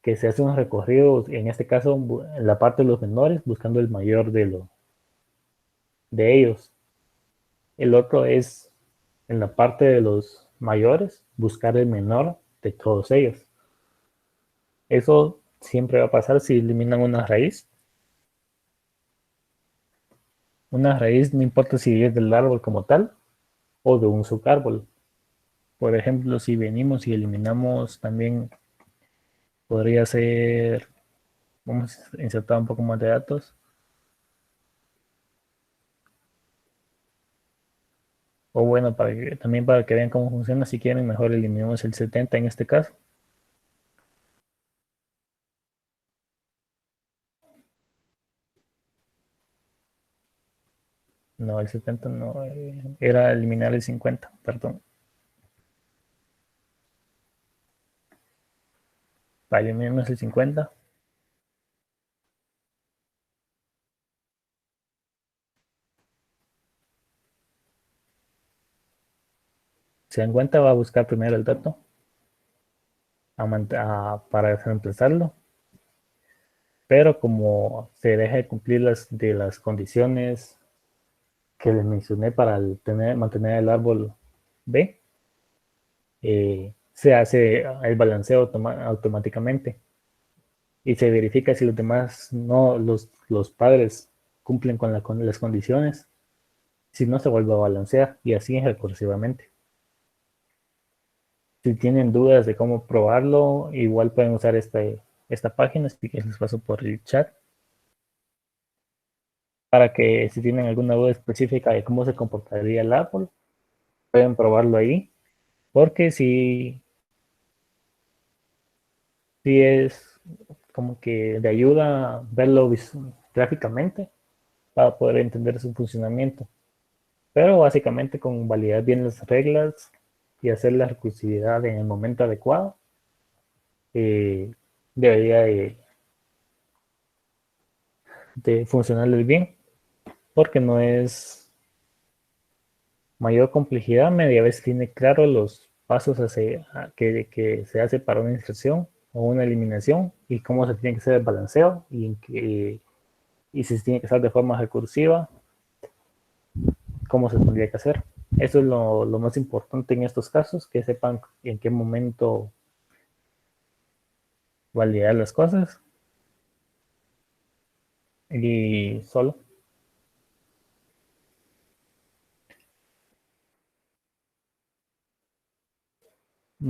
que se hace un recorrido, en este caso, en la parte de los menores, buscando el mayor de ellos. El otro es en la parte de los mayores, buscar el menor de todos ellos. Eso siempre va a pasar si eliminan una raíz. Una raíz no importa si es del árbol como tal o de un subárbol. Por ejemplo, si venimos y eliminamos también, podría ser, vamos a insertar un poco más de datos. O bueno, también para que vean cómo funciona, si quieren, mejor eliminamos el 70 en este caso. No, el 70 no, era eliminar el 50, perdón. Para eliminarnos el 50. Se dan cuenta, va a buscar primero el dato para reemplazarlo, pero como se deja de cumplir de las condiciones que les mencioné para mantener el árbol B, se hace el balanceo automáticamente y se verifica si los demás, no, los padres cumplen con las condiciones, si no se vuelve a balancear y así recursivamente. Si tienen dudas de cómo probarlo, igual pueden usar esta página, así que les paso por el chat para que si tienen alguna duda específica de cómo se comportaría el árbol, pueden probarlo ahí, porque si es como que de ayuda verlo gráficamente para poder entender su funcionamiento. Pero básicamente con validar bien las reglas y hacer la recursividad en el momento adecuado, eh, debería de funcionarles bien, porque no es mayor complejidad, media vez tiene claro los pasos que se hace para una inserción o una eliminación y cómo se tiene que hacer el balanceo y si se tiene que hacer de forma recursiva, cómo se tendría que hacer. Eso es lo más importante en estos casos, que sepan en qué momento validar las cosas. y solo.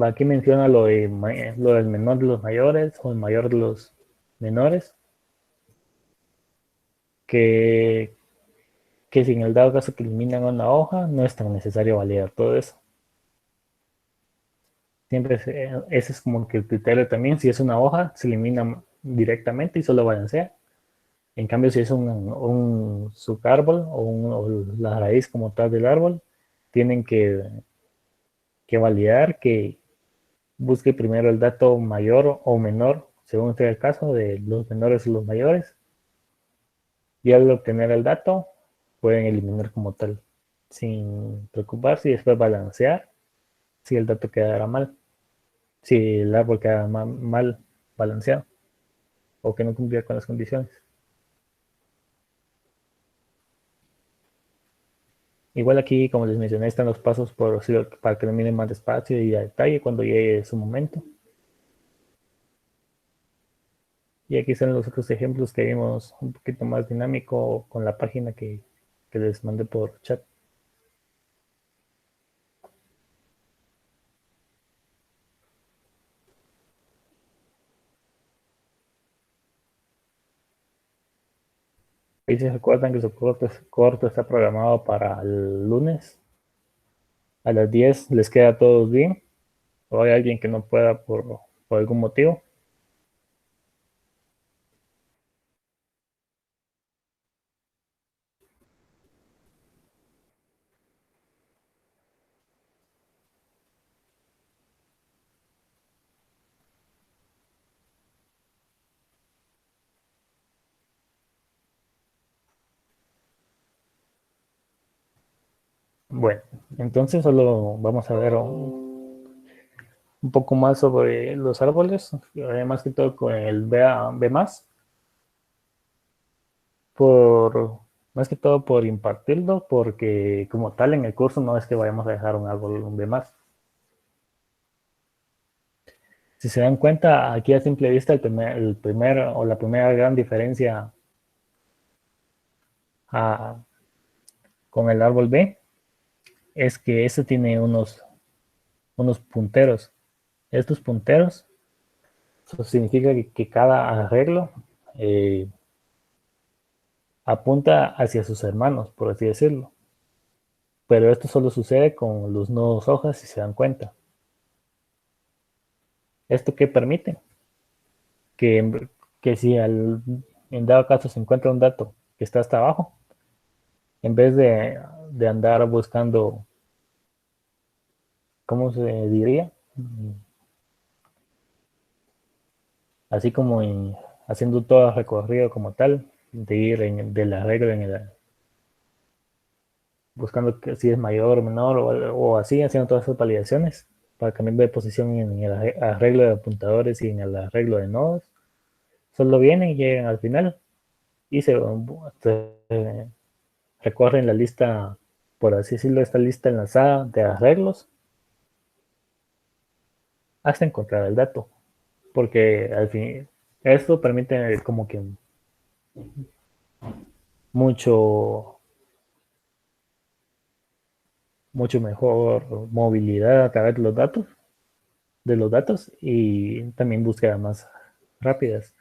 Aquí menciona lo del menor de los mayores o el mayor de los menores, que, que si en el dado caso que eliminan una hoja, no es tan necesario validar todo eso. Siempre ese es como que el criterio también. Si es una hoja, se elimina directamente y solo balancea. En cambio, si es un subárbol o la raíz como tal del árbol, tienen que validar que busque primero el dato mayor o menor, según sea el caso, de los menores o los mayores. Y al obtener el dato, pueden eliminar como tal, sin preocuparse y después balancear si el dato quedara mal, si el árbol quedara mal balanceado o que no cumplía con las condiciones. Igual aquí, como les mencioné, están los pasos para que lo miren más despacio y a detalle cuando llegue su momento. Y aquí están los otros ejemplos que vimos un poquito más dinámico con la página que les mandé por chat. Ahí se recuerdan que su corto está programado para el lunes a las 10. ¿Les queda a todos bien? ¿O hay alguien que no pueda por algún motivo? Bueno, entonces solo vamos a ver un poco más sobre los árboles, más que todo con el B más, por, más que todo por impartirlo, porque como tal en el curso no es que vayamos a dejar un árbol un B más. Si se dan cuenta, aquí a simple vista la primera gran diferencia a, con el árbol B es que este tiene unos punteros. Estos punteros, eso significa que cada arreglo eh, apunta hacia sus hermanos, por así decirlo. Pero esto solo sucede con los nodos hojas, si se dan cuenta. ¿Esto qué permite? Que, que si en dado caso se encuentra un dato que está hasta abajo, en vez de andar buscando, ¿cómo se diría? Así como haciendo todo el recorrido como tal, de ir de la regla buscando que si es mayor o menor o así, haciendo todas esas validaciones para cambiar de posición en el arreglo de apuntadores y en el arreglo de nodos. Solo vienen y llegan al final y se recorren la lista, por así decirlo, esta lista enlazada de arreglos hasta encontrar el dato. Porque al fin, esto permite como que mucho, mucho mejor movilidad a través de los datos y también búsquedas más rápidas.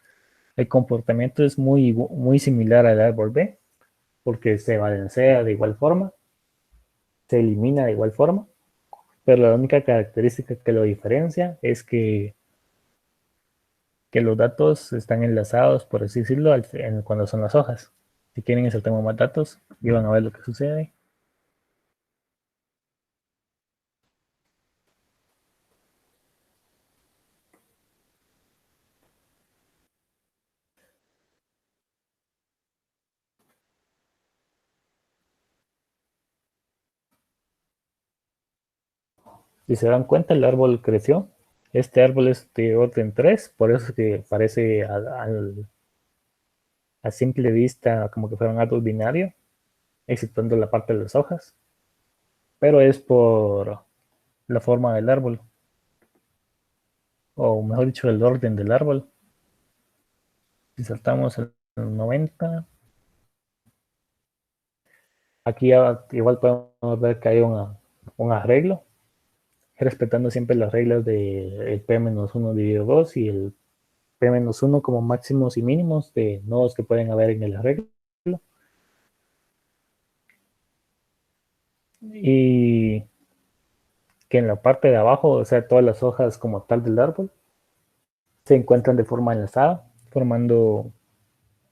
El comportamiento es muy similar al árbol B, porque se balancea de igual forma, se elimina de igual forma, pero la única característica que lo diferencia es que los datos están enlazados, por así decirlo, cuando son las hojas. Si quieren insertamos más datos y van a ver lo que sucede. Si se dan cuenta, el árbol creció. Este árbol es de orden 3, por eso es que parece a simple vista como que fuera un árbol binario, exceptuando la parte de las hojas, pero es por la forma del árbol, o mejor dicho, el orden del árbol. Si saltamos 90. Aquí igual podemos ver que hay un arreglo, respetando siempre las reglas del P-1 dividido 2 y el P-1 como máximos y mínimos de nodos que pueden haber en el arreglo. Y que en la parte de abajo, o sea, todas las hojas como tal del árbol, se encuentran de forma enlazada, formando,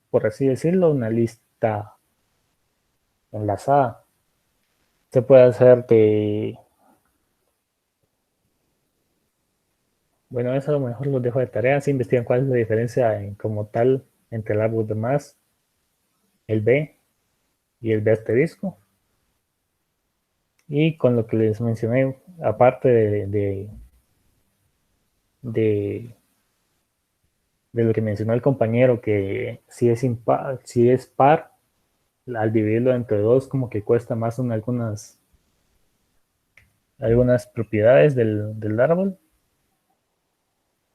por así decirlo, una lista enlazada. Se puede hacer de, bueno, eso a lo mejor lo dejo de tarea, si investigan cuál es la diferencia como tal entre el árbol de más, el B y el B asterisco. Y con lo que les mencioné, aparte de lo que mencionó el compañero, que si es impar, si es par, al dividirlo entre dos, como que cuesta más algunas propiedades del árbol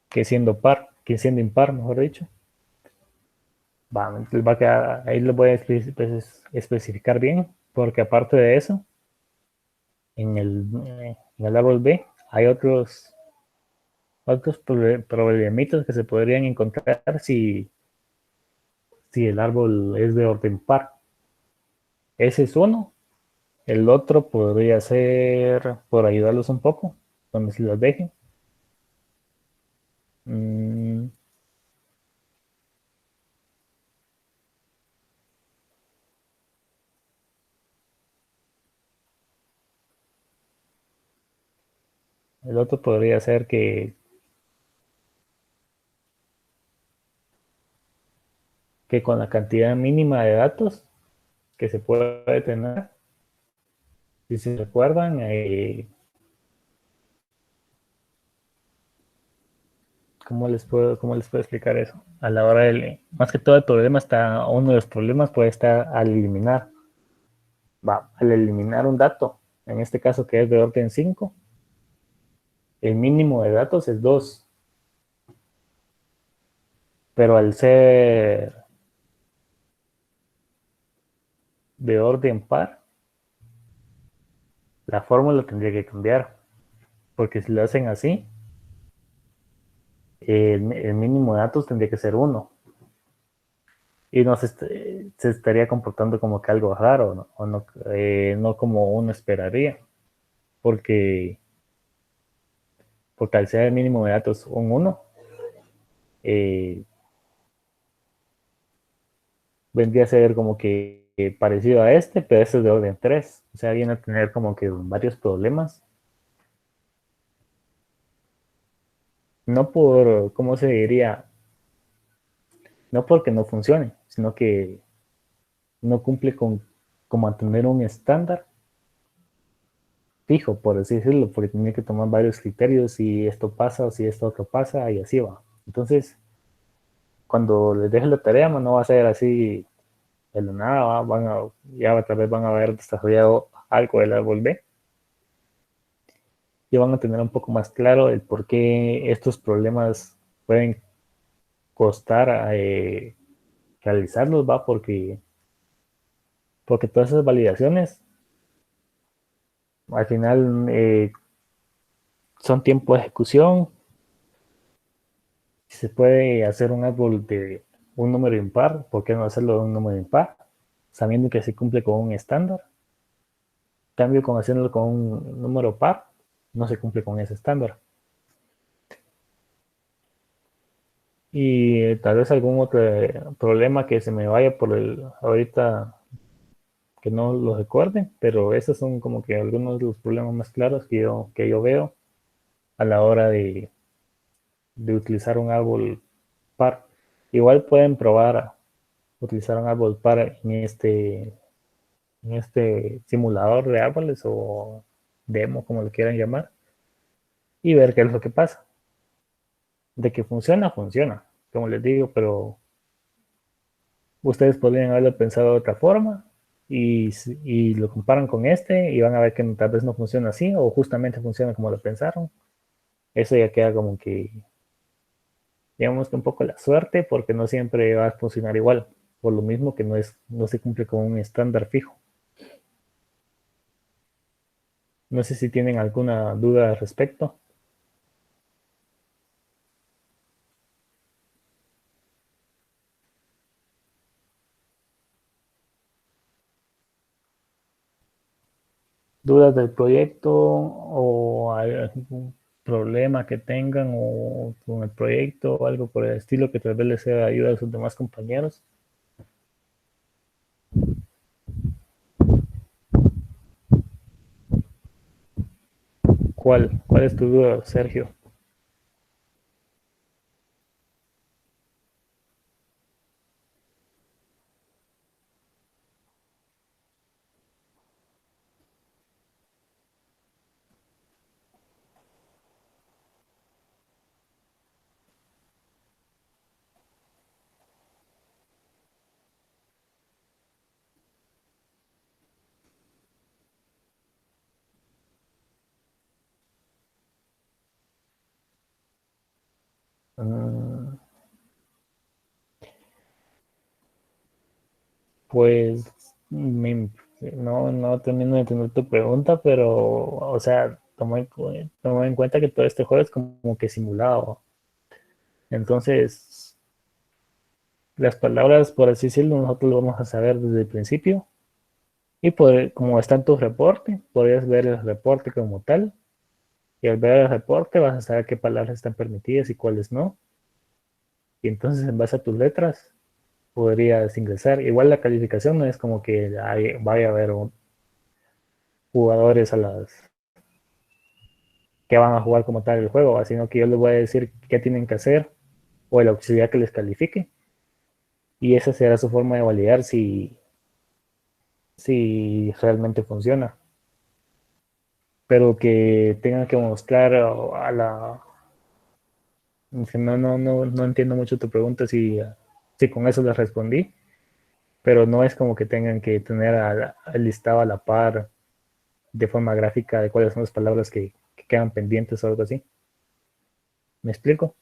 que siendo impar, mejor dicho. Va a quedar, ahí lo voy a especificar bien, porque aparte de eso, en el árbol B hay otros problemitas que se podrían encontrar si el árbol es de orden par. Ese es uno. El otro podría ser, por ayudarlos un poco, donde se los deje. Mm, el otro podría ser que con la cantidad mínima de datos que se puede tener, si se recuerdan, ¿cómo les puedo explicar eso? A la hora más que todo el problema está, uno de los problemas puede estar al eliminar un dato, en este caso que es de orden 5, el mínimo de datos es 2, pero al ser de orden par, la fórmula tendría que cambiar, porque si lo hacen así, el mínimo de datos tendría que ser 1, y no se estaría comportando como que algo raro, ¿no? O no, no como uno esperaría, porque, porque al ser el mínimo de datos un 1, eh, vendría a ser como que parecido a este, pero este es de orden 3, o sea, viene a tener como que varios problemas, no por, ¿cómo se diría? No porque no funcione, sino que no cumple con mantener un estándar fijo, por así decirlo, porque tiene que tomar varios criterios, si esto pasa o si esto otro pasa, y así va. Entonces, cuando les deje la tarea, no va a ser así de la nada, ya tal vez van a haber desarrollado algo del árbol B y van a tener un poco más claro el por qué estos problemas pueden costar realizarlos, va, porque todas esas validaciones al final son tiempo de ejecución. Si se puede hacer un árbol de un número impar, ¿por qué no hacerlo de un número impar? Sabiendo que se cumple con un estándar. En cambio, con haciéndolo con un número par, no se cumple con ese estándar. Y tal vez algún otro problema que se me vaya por ahorita que no lo recuerde, pero esos son como que algunos de los problemas más claros que yo veo a la hora de utilizar un árbol par. Igual pueden probar a utilizar un árbol par en este simulador de árboles o demo, como lo quieran llamar, y ver qué es lo que pasa. De que funciona, funciona, como les digo, pero ustedes podrían haberlo pensado de otra forma y lo comparan con este y van a ver que tal vez no funciona así o justamente funciona como lo pensaron. Eso ya queda como que, digamos que un poco la suerte porque no siempre va a funcionar igual. por lo mismo que no se cumple con un estándar fijo. No sé si tienen alguna duda al respecto. Dudas del proyecto o algún problema que tengan o con el proyecto o algo por el estilo que tal vez les sea de ayuda a sus demás compañeros. ¿Cuál es tu duda, Sergio? Mm, pues me- no termino de entender tu pregunta, pero, o sea, toma en cuenta que todo este juego es como que simulado. Entonces, las palabras, por así decirlo, nosotros lo vamos a saber desde el principio. Y como está en tu reporte, podrías ver el reporte como tal. Y al ver el reporte vas a saber qué palabras están permitidas y cuáles no. Y entonces, en base a tus letras, podrías ingresar. Igual la calificación no es como que vaya a haber jugadores a las que van a jugar como tal el juego, sino que yo les voy a decir qué tienen que hacer o la auxiliar que les califique. Y esa será su forma de validar si realmente funciona. Pero que tengan que mostrar a la... No entiendo mucho tu pregunta si con eso les respondí, pero no es como que tengan que tener el listado a la par de forma gráfica de cuáles son las palabras que quedan pendientes o algo así. ¿Me explico?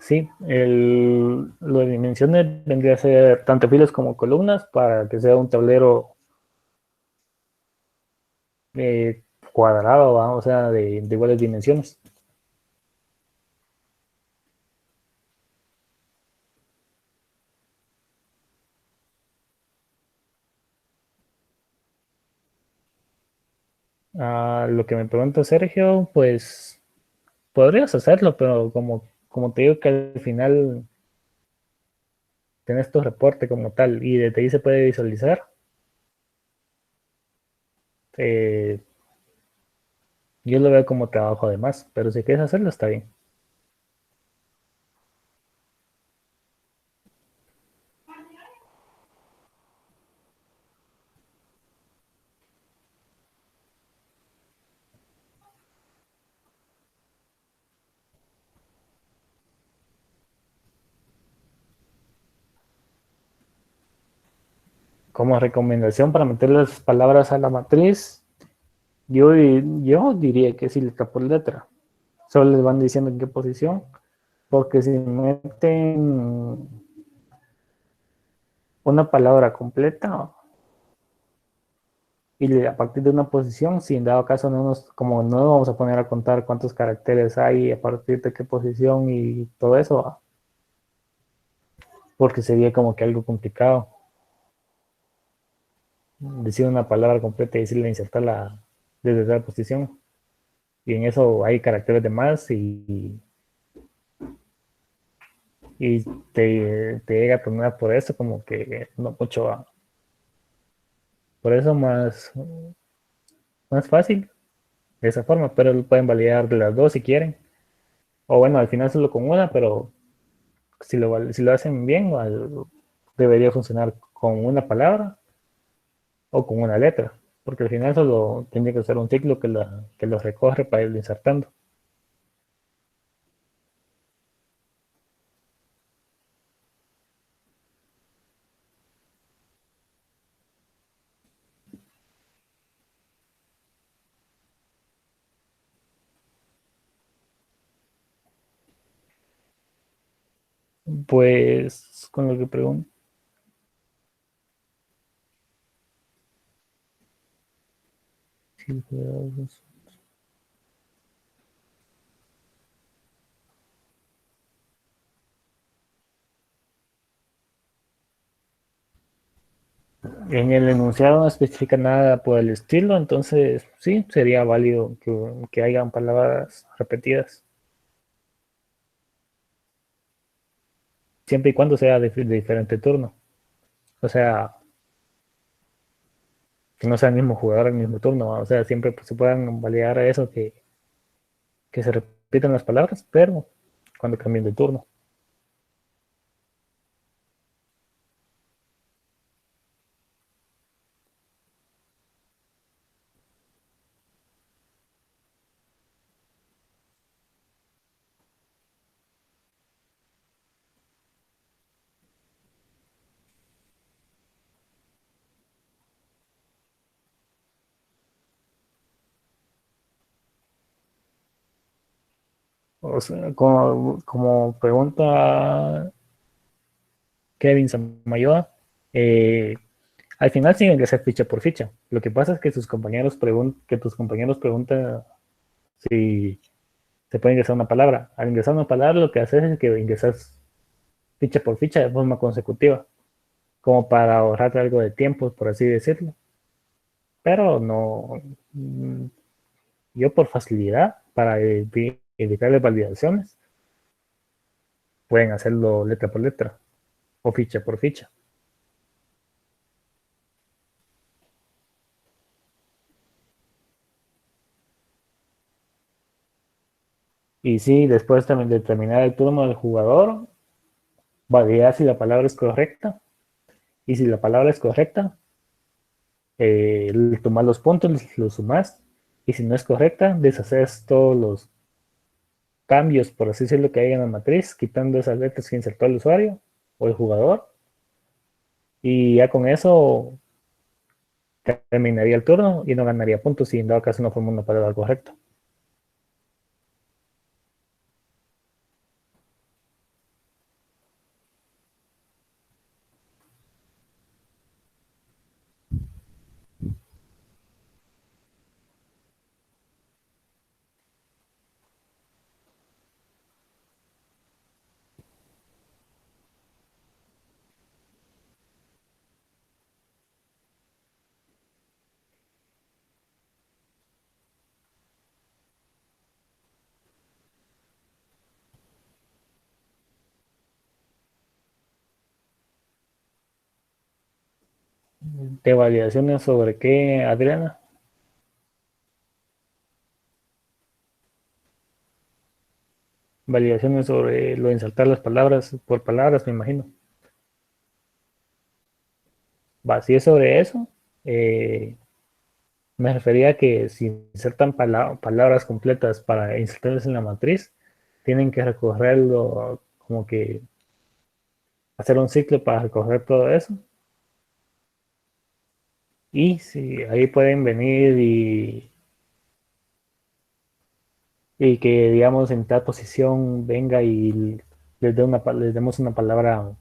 Sí, lo de dimensiones vendría a ser tanto filas como columnas para que sea un tablero cuadrado, ¿va? O sea, de iguales dimensiones. Lo que me pregunta Sergio, pues podrías hacerlo, pero como te digo que al final tenés tu reporte como tal y desde ahí se puede visualizar, eh, yo lo veo como trabajo además, pero si quieres hacerlo está bien. Como recomendación para meter las palabras a la matriz, yo diría que sí, letra por letra. Solo les van diciendo en qué posición, porque si meten una palabra completa y a partir de una posición, si en dado caso como no nos vamos a poner a contar cuántos caracteres hay a partir de qué posición y todo eso, porque sería como que algo complicado decir una palabra completa y decirle insertarla desde esa posición. Y en eso hay caracteres de más y te llega a tornar por eso como que no mucho, por eso más fácil de esa forma, pero lo pueden validar de las dos si quieren. O bueno, al final solo con una, pero si lo hacen bien, debería funcionar con una palabra o con una letra. porque al final solo tiene que ser un ciclo que lo recorre para ir insertando. Pues con lo que pregunto, en el enunciado no especifica nada por el estilo, entonces sí, sería válido que hayan palabras repetidas, siempre y cuando sea de diferente turno. O sea, que no sea el mismo jugador en el mismo turno, o sea, siempre pues, se puedan validar a eso que se repitan las palabras, pero cuando cambien de turno. O sea, como pregunta Kevin Samayoa, eh, al final tienen que ser ficha por ficha. Lo que pasa es que tus compañeros preguntan si se puede ingresar una palabra. Al ingresar una palabra, lo que haces es que ingresas ficha por ficha de forma consecutiva, como para ahorrar algo de tiempo, por así decirlo. Pero no, yo por facilidad, para evitar validaciones, pueden hacerlo letra por letra o ficha por ficha. Y sí, después también de terminar el turno del jugador, validar si la palabra es correcta. Y si la palabra es correcta, tomar los puntos, los sumas. Y si no es correcta, deshaces todos los cambios, por así decirlo, que hay en la matriz, quitando esas letras que insertó el usuario o el jugador. Y ya con eso terminaría el turno y no ganaría puntos si en dado caso no forma una palabra correcta. ¿De validaciones sobre qué, Adriana? Validaciones sobre lo de insertar las palabras por palabras, me imagino. Va, si es sobre eso, eh, me refería a que si insertan palabras completas para insertarlas en la matriz, tienen que recorrerlo, como que hacer un ciclo para recorrer todo eso. Y si ahí pueden venir y que, digamos, en tal posición venga y les demos una palabra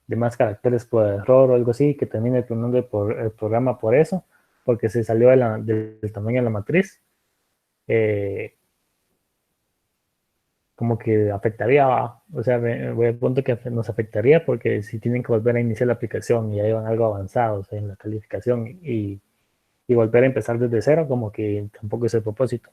de más caracteres por error o algo así, que termine tu nombre por el programa por eso, porque se salió del tamaño de la matriz. eh, Como que afectaría, o sea, voy al punto que nos afectaría porque si tienen que volver a iniciar la aplicación y ya iban algo avanzados en la calificación y volver a empezar desde cero, como que tampoco es el propósito.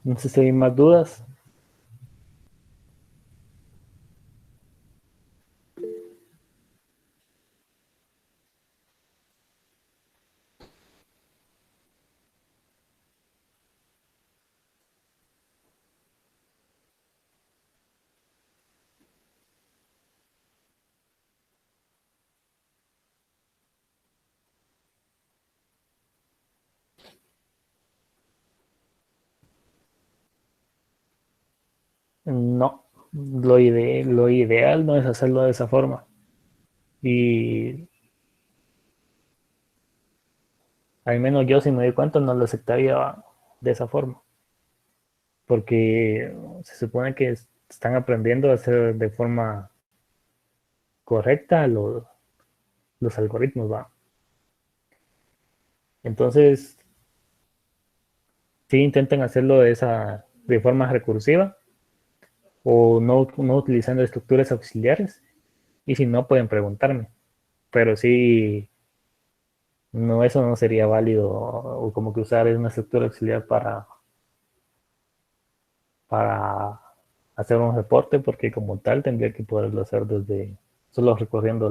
No sé si hay más dudas. No, lo ideal no es hacerlo de esa forma. Y al menos yo, si me doy cuenta, no lo aceptaría de esa forma. Porque se supone que están aprendiendo a hacer de forma correcta los algoritmos, ¿va? Entonces, sí intenten hacerlo de forma recursiva o no utilizando estructuras auxiliares. Y si no, pueden preguntarme. Pero sí, no, eso no sería válido o como que usar una estructura auxiliar para hacer un reporte, porque como tal tendría que poderlo hacer desde solo recorriendo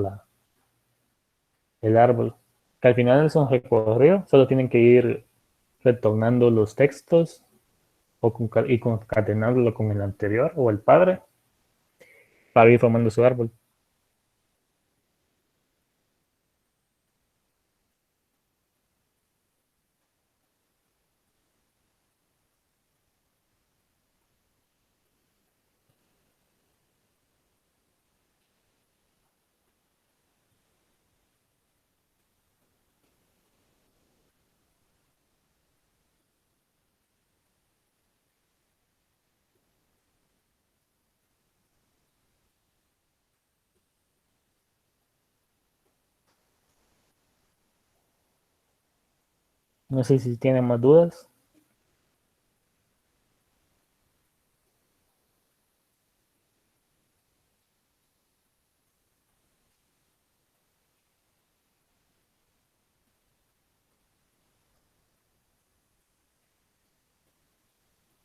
el árbol. Que al final es un recorrido, solo tienen que ir retornando los textos y concatenándolo con el anterior o el padre para ir formando su árbol. No sé si tienen más dudas.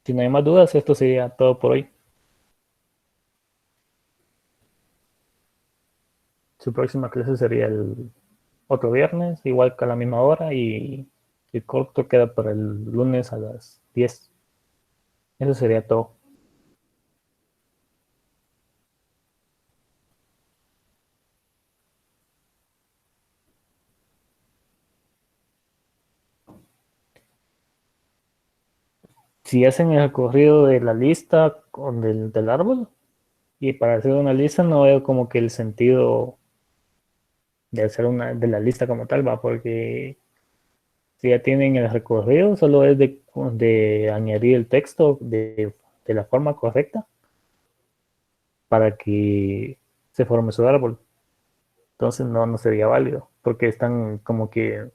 Si no hay más dudas, esto sería todo por hoy. Su próxima clase sería el otro viernes, igual que a la misma hora, y el corto queda para el lunes a las 10. Eso sería todo. Si hacen el recorrido de la lista del árbol, y para hacer una lista no veo como que el sentido de hacer de la lista como tal, va, porque si ya tienen el recorrido, solo es de añadir el texto de la forma correcta para que se forme su árbol. Entonces no sería válido, porque están como que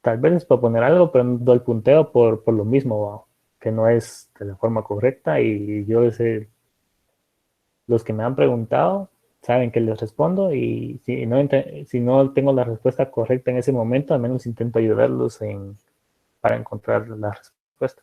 tal vez es para poner algo, pero no doy el punteo por lo mismo, ¿va? Que no es de la forma correcta y yo sé, los que me han preguntado saben que les respondo y si no tengo la respuesta correcta en ese momento, al menos intento ayudarlos para encontrar la respuesta.